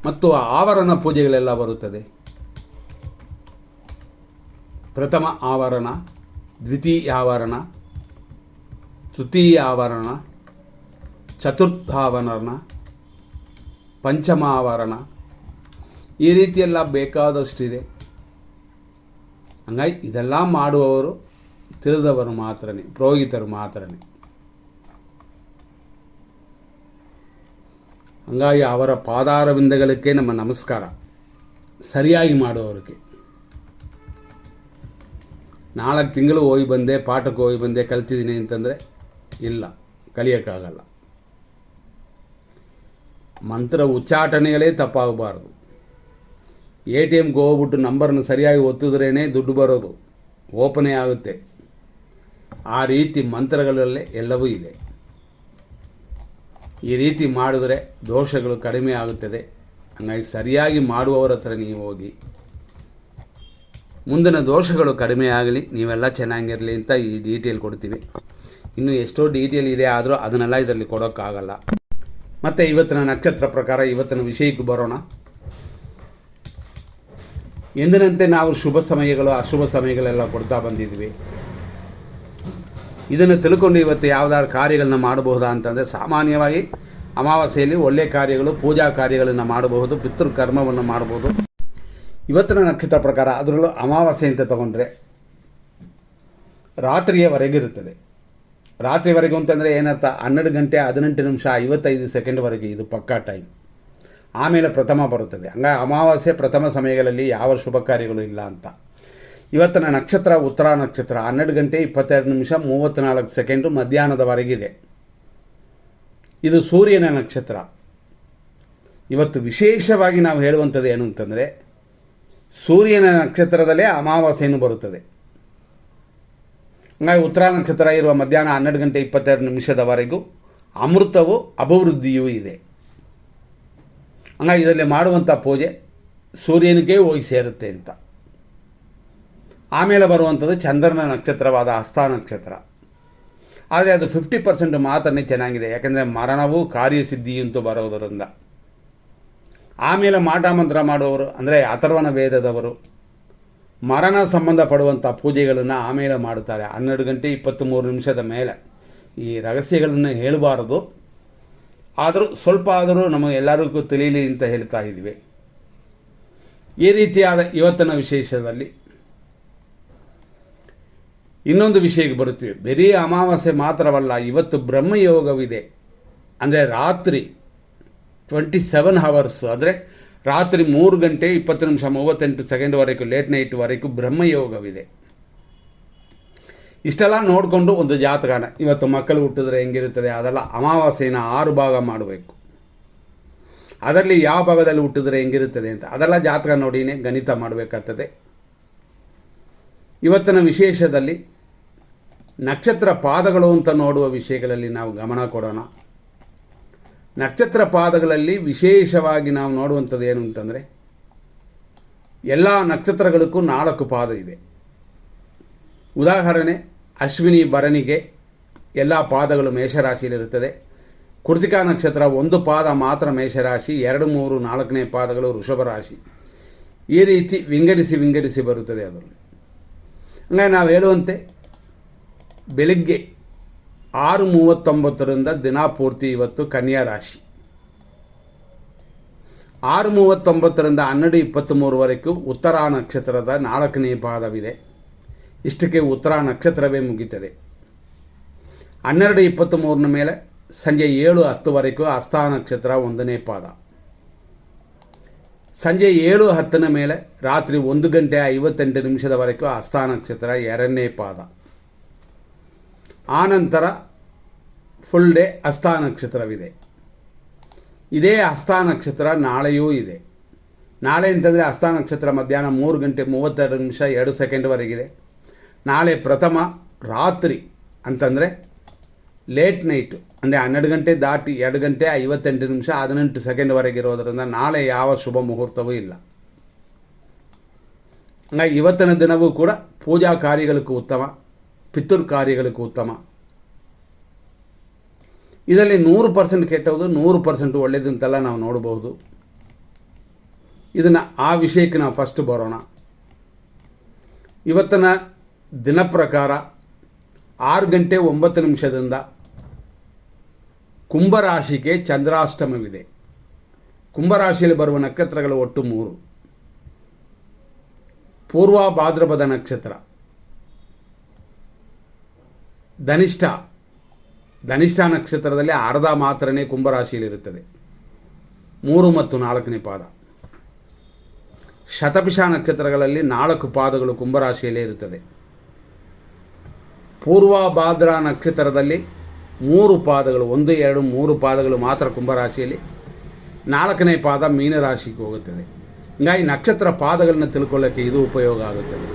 [SPEAKER 1] ಮತ್ತು ಆವರಣ ಪೂಜೆಗಳೆಲ್ಲ ಬರುತ್ತದೆ. ಪ್ರಥಮ ಆವರಣ, ದ್ವಿತೀಯ ಆವರಣ, ತೃತೀಯ ಆವರಣ, ಚತುರ್ಥಾವರಣ, ಪಂಚಮ ಆವರಣ, ಈ ರೀತಿಯೆಲ್ಲ ಬೇಕಾದಷ್ಟಿದೆ. ಹಂಗಾಗಿ ಇದೆಲ್ಲ ಮಾಡುವವರು ತಿಳಿದವರು ಮಾತ್ರನೇ, ಪುರೋಹಿತರು ಮಾತ್ರನೇ. ಹಂಗಾಗಿ ಅವರ ಪಾದಾರವಿಂದಗಳಿಗೆ ನಮ್ಮ ನಮಸ್ಕಾರ. ಸರಿಯಾಗಿ ಮಾಡುವವರಿಗೆ. 4 ತಿಂಗಳು ಹೋಗಿ ಬಂದೆ, ಪಾಠಕ್ಕೆ ಹೋಗಿ ಬಂದೆ, ಕಲ್ತಿದ್ದೀನಿ ಅಂತಂದರೆ ಇಲ್ಲ, ಕಲಿಯೋಕ್ಕಾಗಲ್ಲ. ಮಂತ್ರ ಉಚ್ಚಾಟನೆಗಳೇ ತಪ್ಪಾಗಬಾರ್ದು. ATMಗೆ ಹೋಗ್ಬಿಟ್ಟು ನಂಬರ್ನ ಸರಿಯಾಗಿ ಒತ್ತಿದ್ರೇ ದುಡ್ಡು ಬರೋದು, ಓಪನೇ ಆಗುತ್ತೆ. ಆ ರೀತಿ ಮಂತ್ರಗಳಲ್ಲೇ ಎಲ್ಲವೂ ಇದೆ. ಈ ರೀತಿ ಮಾಡಿದ್ರೆ ದೋಷಗಳು ಕಡಿಮೆ ಆಗುತ್ತದೆ. ಹಂಗಾಗಿ ಸರಿಯಾಗಿ ಮಾಡುವವರ ಹತ್ರ ನೀವು ಹೋಗಿ, ಮುಂದಿನ ದೋಷಗಳು ಕಡಿಮೆ ಆಗಲಿ, ನೀವೆಲ್ಲ ಚೆನ್ನಾಗಿರಲಿ ಅಂತ ಈ ಡೀಟೇಲ್ ಕೊಡ್ತೀವಿ. ಇನ್ನೂ ಎಷ್ಟೋ ಡೀಟೇಲ್ ಇದೆ, ಆದರೂ ಅದನ್ನೆಲ್ಲ ಇದರಲ್ಲಿ ಕೊಡೋಕ್ಕಾಗಲ್ಲ. ಮತ್ತು ಇವತ್ತಿನ ನಕ್ಷತ್ರ ಪ್ರಕಾರ ಇವತ್ತಿನ ವಿಷಯಕ್ಕೆ ಬರೋಣ. ಎಂದಿನಂತೆ ನಾವು ಶುಭ ಸಮಯಗಳು, ಅಶುಭ ಸಮಯಗಳೆಲ್ಲ ಕೊಡ್ತಾ ಬಂದಿದ್ವಿ. ಇದನ್ನು ತಿಳ್ಕೊಂಡು ಇವತ್ತು ಯಾವುದಾದ್ರು ಕಾರ್ಯಗಳನ್ನ ಮಾಡಬಹುದಾ ಅಂತಂದರೆ, ಸಾಮಾನ್ಯವಾಗಿ ಅಮಾವಾಸ್ಯೆಯಲ್ಲಿ ಒಳ್ಳೆಯ ಕಾರ್ಯಗಳು, ಪೂಜಾ ಕಾರ್ಯಗಳನ್ನು ಮಾಡಬಹುದು, ಪಿತೃಕರ್ಮವನ್ನು ಮಾಡಬಹುದು. ಇವತ್ತಿನ ನಕ್ಷತ್ರ ಪ್ರಕಾರ ಅದರಲ್ಲೂ ಅಮಾವಾಸ್ಯೆ ಅಂತ ತಗೊಂಡ್ರೆ ರಾತ್ರಿಯವರೆಗಿರುತ್ತದೆ. ರಾತ್ರಿವರೆಗೂ ಅಂತಂದರೆ ಏನರ್ಥ, 12 ಗಂಟೆ 18 ನಿಮಿಷ 55 ಸೆಕೆಂಡ್ವರೆಗೆ ಇದು ಪಕ್ಕಾ ಟೈಮ್. ಆಮೇಲೆ ಪ್ರಥಮ ಬರುತ್ತದೆ. ಹಂಗಾಗಿ ಅಮಾವಾಸ್ಯೆ ಪ್ರಥಮ ಸಮಯಗಳಲ್ಲಿ ಯಾವ ಶುಭ ಕಾರ್ಯಗಳು ಇಲ್ಲ ಅಂತ. ಇವತ್ತಿನ ನಕ್ಷತ್ರ ಉತ್ತರ ನಕ್ಷತ್ರ 12 ಗಂಟೆ 22 ನಿಮಿಷ 34 ಸೆಕೆಂಡು ಮಧ್ಯಾಹ್ನದವರೆಗಿದೆ. ಇದು ಸೂರ್ಯನ ನಕ್ಷತ್ರ. ಇವತ್ತು ವಿಶೇಷವಾಗಿ ನಾವು ಹೇಳುವಂಥದ್ದು ಏನು ಅಂತಂದರೆ, ಸೂರ್ಯನ ನಕ್ಷತ್ರದಲ್ಲೇ ಅಮಾವಾಸ್ಯೆಯನ್ನು ಬರುತ್ತದೆ. ಹಂಗಾಗಿ ಉತ್ತರ ನಕ್ಷತ್ರ ಇರುವ ಮಧ್ಯಾಹ್ನ 12 ಗಂಟೆ 22 ನಿಮಿಷದವರೆಗೂ ಅಮೃತವು ಅಭಿವೃದ್ಧಿಯೂ ಇದೆ. ಹಂಗಾಗಿ ಇದರಲ್ಲಿ ಮಾಡುವಂಥ ಪೂಜೆ ಸೂರ್ಯನಿಗೆ ಹೋಗಿ ಸೇರುತ್ತೆ ಅಂತ. ಆಮೇಲೆ ಬರುವಂಥದ್ದು ಚಂದ್ರನ ನಕ್ಷತ್ರವಾದ ಹಸ್ತ ನಕ್ಷತ್ರ. ಆದರೆ ಅದು 50% ಮಾತ್ರನೇ ಚೆನ್ನಾಗಿದೆ, ಯಾಕೆಂದರೆ ಮರಣವು ಕಾರ್ಯಸಿದ್ಧಿಯಂತೂ ಬರೋದರಿಂದ. ಆಮೇಲೆ ಮಾಟ ಮಂತ್ರ ಮಾಡುವವರು ಅಂದರೆ ಅಥರ್ವಣ ವೇದದವರು ಮರಣ ಸಂಬಂಧಪಡುವಂಥ ಪೂಜೆಗಳನ್ನು ಆಮೇಲೆ ಮಾಡುತ್ತಾರೆ. 12 ಗಂಟೆ 23 ನಿಮಿಷದ ಮೇಲೆ. ಈ ರಹಸ್ಯಗಳನ್ನು ಹೇಳಬಾರದು, ಆದರೂ ಸ್ವಲ್ಪ ಆದರೂ ನಮಗೆಲ್ಲರಿಗೂ ತಿಳಿಯಲಿ ಅಂತ ಹೇಳ್ತಾ ಇದ್ದೀವಿ. ಈ ರೀತಿಯಾದ ಇವತ್ತಿನ ವಿಶೇಷದಲ್ಲಿ ಇನ್ನೊಂದು ವಿಷಯಕ್ಕೆ ಬರುತ್ತೀವಿ. ಬರೀ ಅಮಾವಾಸ್ಯೆ ಮಾತ್ರವಲ್ಲ, ಇವತ್ತು ಬ್ರಹ್ಮಯೋಗವಿದೆ. ಅಂದರೆ ರಾತ್ರಿ 27 ಅವರ್ಸ್, ಅಂದರೆ ರಾತ್ರಿ 3 ಗಂಟೆ 20 ನಿಮಿಷ 38 ಸೆಕೆಂಡ್ವರೆಗೂ ಲೇಟ್ ನೈಟ್ವರೆಗೂ ಬ್ರಹ್ಮಯೋಗವಿದೆ. ಇಷ್ಟೆಲ್ಲ ನೋಡಿಕೊಂಡು ಒಂದು ಜಾತಕನ ಇವತ್ತು ಮಕ್ಕಳು ಹುಟ್ಟಿದ್ರೆ ಹೆಂಗಿರುತ್ತದೆ ಅದೆಲ್ಲ ಅಮಾವಾಸ್ಯೆನ 6 ಭಾಗ ಮಾಡಬೇಕು. ಅದರಲ್ಲಿ ಯಾವ ಭಾಗದಲ್ಲಿ ಹುಟ್ಟಿದ್ರೆ ಹೆಂಗಿರುತ್ತದೆ ಅಂತ ಅದೆಲ್ಲ ಜಾತಕ ನೋಡಿನೇ ಗಣಿತ ಮಾಡಬೇಕಾಗ್ತದೆ. ಇವತ್ತಿನ ವಿಶೇಷದಲ್ಲಿ ನಕ್ಷತ್ರ ಪಾದಗಳು ಅಂತ ನೋಡುವ ವಿಷಯಗಳಲ್ಲಿ ನಾವು ಗಮನ ಕೊಡೋಣ. ನಕ್ಷತ್ರ ಪಾದಗಳಲ್ಲಿ ವಿಶೇಷವಾಗಿ ನಾವು ನೋಡುವಂಥದ್ದು ಏನು ಅಂತಂದರೆ, ಎಲ್ಲ ನಕ್ಷತ್ರಗಳಿಗೂ 4 ಪಾದ ಇದೆ. ಉದಾಹರಣೆ, ಅಶ್ವಿನಿ ಭರಣಿಗೆ ಎಲ್ಲ ಪಾದಗಳು ಮೇಷರಾಶಿಯಲ್ಲಿರುತ್ತದೆ. ಕೃತಿಕಾ ನಕ್ಷತ್ರ 1 ಪಾದ ಮಾತ್ರ ಮೇಷರಾಶಿ, 2, 3, 4ನೇ ಪಾದಗಳು ವೃಷಭ ರಾಶಿ. ಈ ರೀತಿ ವಿಂಗಡಿಸಿ ಬರುತ್ತದೆ ಅದು. ಹಂಗಾಗಿ ನಾವು ಹೇಳುವಂತೆ ಬೆಳಿಗ್ಗೆ 6:39 ದಿನ ಪೂರ್ತಿ ಇವತ್ತು ಕನ್ಯಾ ರಾಶಿ, 6:39 12:23 ಉತ್ತರ ನಕ್ಷತ್ರದ 4ನೇ ಪಾದವಿದೆ. ಇಷ್ಟಕ್ಕೆ ಉತ್ತರ ನಕ್ಷತ್ರವೇ ಮುಗಿತದೆ. 12:23 ಮೇಲೆ ಸಂಜೆ 7:10 ಹಸ್ತ ನಕ್ಷತ್ರ 1ನೇ ಪಾದ. ಸಂಜೆ 7:10 ಮೇಲೆ ರಾತ್ರಿ 1 ಗಂಟೆ 58 ನಿಮಿಷದವರೆಗೂ ಹಸ್ತ ನಕ್ಷತ್ರ 2ನೇ ಪಾದ. ಆನಂತರ ಫುಲ್ ಡೇ ಹಸ್ತ ನಕ್ಷತ್ರವಿದೆ. ಇದೇ ಹಸ್ತ ನಕ್ಷತ್ರ ನಾಳೆಯೂ ಇದೆ. ನಾಳೆ ಅಂತಂದರೆ ಹಸ್ತ ನಕ್ಷತ್ರ ಮಧ್ಯಾಹ್ನ 3 ಗಂಟೆ 32 ನಿಮಿಷ 2 ಸೆಕೆಂಡ್ವರೆಗಿದೆ. ನಾಳೆ ಪ್ರಥಮ ರಾತ್ರಿ ಅಂತಂದರೆ ಲೇಟ್ ನೈಟು, ಅಂದರೆ 12 ಗಂಟೆ ದಾಟಿ 2 ಗಂಟೆ 58 ನಿಮಿಷ 18 ಸೆಕೆಂಡ್ವರೆಗೆ ಇರೋದರಿಂದ ನಾಳೆ ಯಾವ ಶುಭ ಮುಹೂರ್ತವೂ ಇಲ್ಲ. ಹಂಗಾಗಿ ಇವತ್ತಿನ ದಿನವೂ ಕೂಡ ಪೂಜಾ ಕಾರ್ಯಗಳಿಗೂ ಉತ್ತಮ, ಪಿತೃ ಕಾರ್ಯಗಳಿಗೂ ಉತ್ತಮ. ಇದರಲ್ಲಿ 100% ಕೆಟ್ಟವುದು 100% ಒಳ್ಳೆಯದು ಅಂತೆಲ್ಲ ನಾವು ನೋಡಬಹುದು. ಇದನ್ನು ಆ ವಿಷಯಕ್ಕೆ ನಾವು ಫಸ್ಟ್ ಬರೋಣ. ಇವತ್ತಿನ ದಿನ ಪ್ರಕಾರ 6 ಗಂಟೆ 9 ನಿಮಿಷದಿಂದ ಕುಂಭರಾಶಿಗೆ ಚಂದ್ರಾಷ್ಟಮವಿದೆ. ಕುಂಭರಾಶಿಯಲ್ಲಿ ಬರುವ ನಕ್ಷತ್ರಗಳು ಒಟ್ಟು 3. ಪೂರ್ವ ಭಾದ್ರಪದ ನಕ್ಷತ್ರ, ಧನಿಷ್ಠ ನಕ್ಷತ್ರದಲ್ಲಿ ಅರ್ಧ ಮಾತ್ರನೇ ಕುಂಭರಾಶಿಯಲ್ಲಿರುತ್ತದೆ, 3 ಮತ್ತು 4ನೇ ಪಾದ. ಶತಭಿಷ ನಕ್ಷತ್ರಗಳಲ್ಲಿ 4 ಪಾದಗಳು ಕುಂಭರಾಶಿಯಲ್ಲೇ ಇರುತ್ತದೆ. ಪೂರ್ವ ಭಾದ್ರ ನಕ್ಷತ್ರದಲ್ಲಿ 3 ಪಾದಗಳು, 1, 2, 3 ಪಾದಗಳು ಮಾತ್ರ ಕುಂಭರಾಶಿಯಲ್ಲಿ, 4ನೇ ಪಾದ ಮೀನರಾಶಿಗೆ ಹೋಗುತ್ತದೆ. ಹೀಗಾಗಿ ನಕ್ಷತ್ರ ಪಾದಗಳನ್ನು ತಿಳ್ಕೊಳ್ಳೋಕ್ಕೆ ಇದು ಉಪಯೋಗ ಆಗುತ್ತದೆ.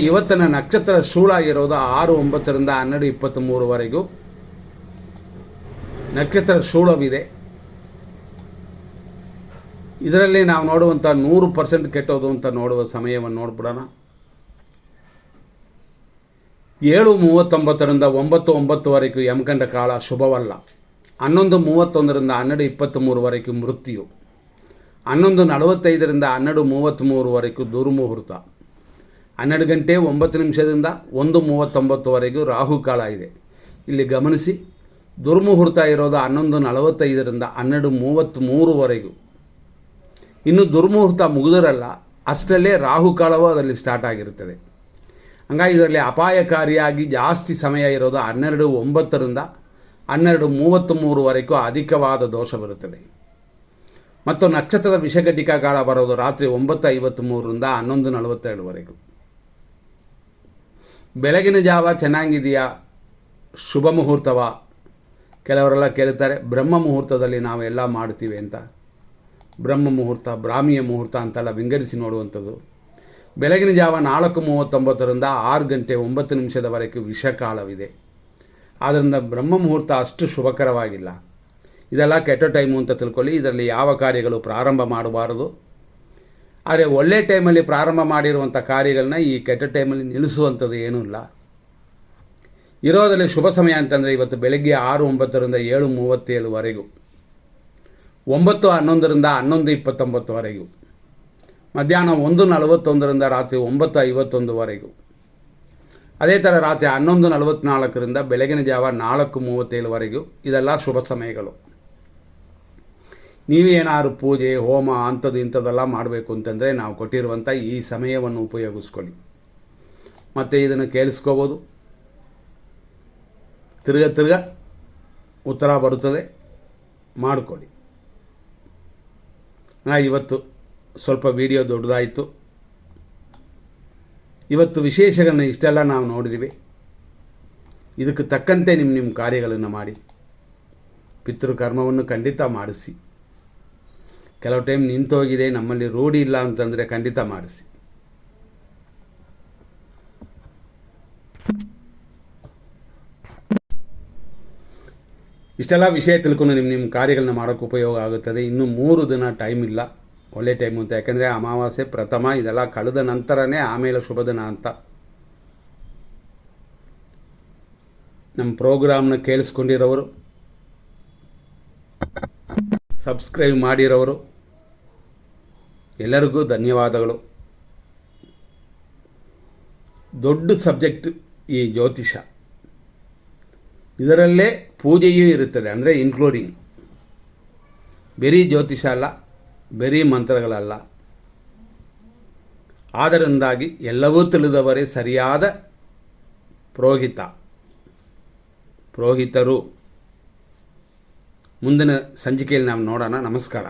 [SPEAKER 1] ಇವತ್ತಿನ ನಕ್ಷತ್ರ ಶೂಲ ಇರೋದು 6:09 12:23 ನಕ್ಷತ್ರ ಶೂಲವಿದೆ. ಇದರಲ್ಲಿ ನಾವು ನೋಡುವಂಥ 100% ಕೆಟ್ಟೋದು ಅಂತ ನೋಡುವ ಸಮಯವನ್ನು ನೋಡ್ಬಿಡೋಣ. 7:39 9:09 ಯಮಗಂಡ ಕಾಲ ಶುಭವಲ್ಲ. 11:31 12:23 ಮೃತ್ಯು. 11:45 12:33 ದುರ್ಮುಹೂರ್ತ. 12 ಗಂಟೆ 9 ನಿಮಿಷದಿಂದ 1:39 ರಾಹುಕಾಲ ಇದೆ. ಇಲ್ಲಿ ಗಮನಿಸಿ, ದುರ್ಮುಹೂರ್ತ ಇರೋದು 11:45 12:33. ಇನ್ನು ದುರ್ಮುಹೂರ್ತ ಮುಗಿದಿರಲ್ಲ, ಅಷ್ಟರಲ್ಲೇ ರಾಹುಕಾಲವೂ ಅದರಲ್ಲಿ ಸ್ಟಾರ್ಟ್ ಆಗಿರುತ್ತದೆ. ಹಂಗಾಗಿ ಇದರಲ್ಲಿ ಅಪಾಯಕಾರಿಯಾಗಿ ಜಾಸ್ತಿ ಸಮಯ ಇರೋದು 12:09 12:33ವರೆಗೂ ಅಧಿಕವಾದ ದೋಷ ಬರುತ್ತದೆ. ಮತ್ತು ನಕ್ಷತ್ರದ ವಿಷಘಟಿಕಾ ಕಾಲ ಬರೋದು ರಾತ್ರಿ 9:53 11:42ವರೆಗೂ. ಬೆಳಗಿನ ಜಾವ ಚೆನ್ನಾಗಿದೆಯಾ, ಶುಭ ಮುಹೂರ್ತವ? ಕೆಲವರೆಲ್ಲ ಕೇಳ್ತಾರೆ, ಬ್ರಹ್ಮ ಮುಹೂರ್ತದಲ್ಲಿ ನಾವೆಲ್ಲ ಮಾಡ್ತೀವಿ ಅಂತ. ಬ್ರಹ್ಮ ಮುಹೂರ್ತ, ಬ್ರಾಹ್ಮಿಯ ಮುಹೂರ್ತ ಅಂತೆಲ್ಲ ವಿಂಗಡಿಸಿ ನೋಡುವಂಥದ್ದು. ಬೆಳಗಿನ ಜಾವ 4:39 6:09 ವಿಷಕಾಲವಿದೆ. ಆದ್ದರಿಂದ ಬ್ರಹ್ಮ ಮುಹೂರ್ತ ಅಷ್ಟು ಶುಭಕರವಾಗಿಲ್ಲ. ಇದೆಲ್ಲ ಕೆಟ್ಟ ಟೈಮು ಅಂತ ತಿಳ್ಕೊಳ್ಳಿ. ಇದರಲ್ಲಿ ಯಾವ ಕಾರ್ಯಗಳು ಪ್ರಾರಂಭ ಮಾಡಬಾರದು. ಆದರೆ ಒಳ್ಳೆ ಟೈಮಲ್ಲಿ ಪ್ರಾರಂಭ ಮಾಡಿರುವಂಥ ಕಾರ್ಯಗಳನ್ನ ಈ ಕೆಟ್ಟ ಟೈಮಲ್ಲಿ ನಿಲ್ಲಿಸುವಂಥದ್ದು ಏನೂ ಇಲ್ಲ. ಇರೋದರಲ್ಲಿ ಶುಭ ಸಮಯ ಅಂತಂದರೆ ಇವತ್ತು ಬೆಳಗ್ಗೆ 6:09 7:37ವರೆಗೂ, 9:11 11:29ವರೆಗೂ, ಮಧ್ಯಾಹ್ನ 1:41 ರಾತ್ರಿ 9:51ವರೆಗೂ. ಅದೇ ಥರ ರಾತ್ರಿ 11:44 ಬೆಳಗಿನ ಜಾವ 4:37ವರೆಗೂ ಇದೆಲ್ಲ ಶುಭ ಸಮಯಗಳು. ನೀವೇನಾದ್ರು ಪೂಜೆ ಹೋಮ ಇಂಥದ್ದೆಲ್ಲ ಮಾಡಬೇಕು ಅಂತಂದರೆ ನಾವು ಕೊಟ್ಟಿರುವಂಥ ಈ ಸಮಯವನ್ನು ಉಪಯೋಗಿಸ್ಕೊಳ್ಳಿ. ಮತ್ತು ಇದನ್ನು ಕೇಳಿಸ್ಕೋಬೋದು. ತಿರ್ಗ ಉತ್ತರ ಬರುತ್ತದೆ, ಮಾಡಿಕೊಳ್ಳಿ. ಇವತ್ತು ಸ್ವಲ್ಪ ವಿಡಿಯೋ ದೊಡ್ಡದಾಯಿತು. ಇವತ್ತು ವಿಶೇಷಗಳನ್ನ ಇಷ್ಟೆಲ್ಲ ನಾವು ನೋಡಿದ್ದೀವಿ. ಇದಕ್ಕೆ ತಕ್ಕಂತೆ ನಿಮ್ಮ ಕಾರ್ಯಗಳನ್ನು ಮಾಡಿ. ಪಿತೃಕರ್ಮವನ್ನು ಖಂಡಿತ ಮಾಡಿಸಿ. ಕೆಲವು ಟೈಮ್ ನಿಂತೋಗಿದೆ, ನಮ್ಮಲ್ಲಿ ರೂಢಿ ಇಲ್ಲ ಅಂತಂದರೆ ಖಂಡಿತ ಮಾಡಿಸಿ. ಇಷ್ಟೆಲ್ಲ ವಿಷಯ ತಿಳ್ಕೊಂಡು ನಿಮ್ಮ ಕಾರ್ಯಗಳನ್ನ ಮಾಡೋಕ್ಕೆ ಉಪಯೋಗ ಆಗುತ್ತದೆ. ಇನ್ನೂ 3 ದಿನ ಟೈಮ್ ಇಲ್ಲ, ಒಳ್ಳೆ ಟೈಮು ಅಂತ. ಯಾಕೆಂದರೆ ಅಮಾವಾಸ್ಯೆ ಪ್ರಥಮ ಇದೆಲ್ಲ ಕಳೆದ ನಂತರನೇ ಆಮೇಲೆ ಶುಭ ದಿನ ಅಂತ. ನಮ್ಮ ಪ್ರೋಗ್ರಾಮ್ನ ಕೇಳಿಸ್ಕೊಂಡಿರೋರು, ಸಬ್ಸ್ಕ್ರೈಬ್ ಮಾಡಿರೋರು ಎಲ್ಲರಿಗೂ ಧನ್ಯವಾದಗಳು. ದೊಡ್ಡ ಸಬ್ಜೆಕ್ಟ್ ಈ ಜ್ಯೋತಿಷ. ಇದರಲ್ಲೇ ಪೂಜೆಯೂ ಇರುತ್ತದೆ, ಅಂದರೆ ಇನ್ಕ್ಲೂಡಿಂಗ್. ಬರೀ ಜ್ಯೋತಿಷ ಅಲ್ಲ, ಬರೀ ಮಂತ್ರಗಳಲ್ಲ. ಆದ್ದರಿಂದಾಗಿ ಎಲ್ಲವೂ ತಿಳಿದವರೇ ಸರಿಯಾದ ಪುರೋಹಿತರು. ಮುಂದಿನ ಸಂಚಿಕೆಯಲ್ಲಿ ನಾವು ನೋಡೋಣ. ನಮಸ್ಕಾರ.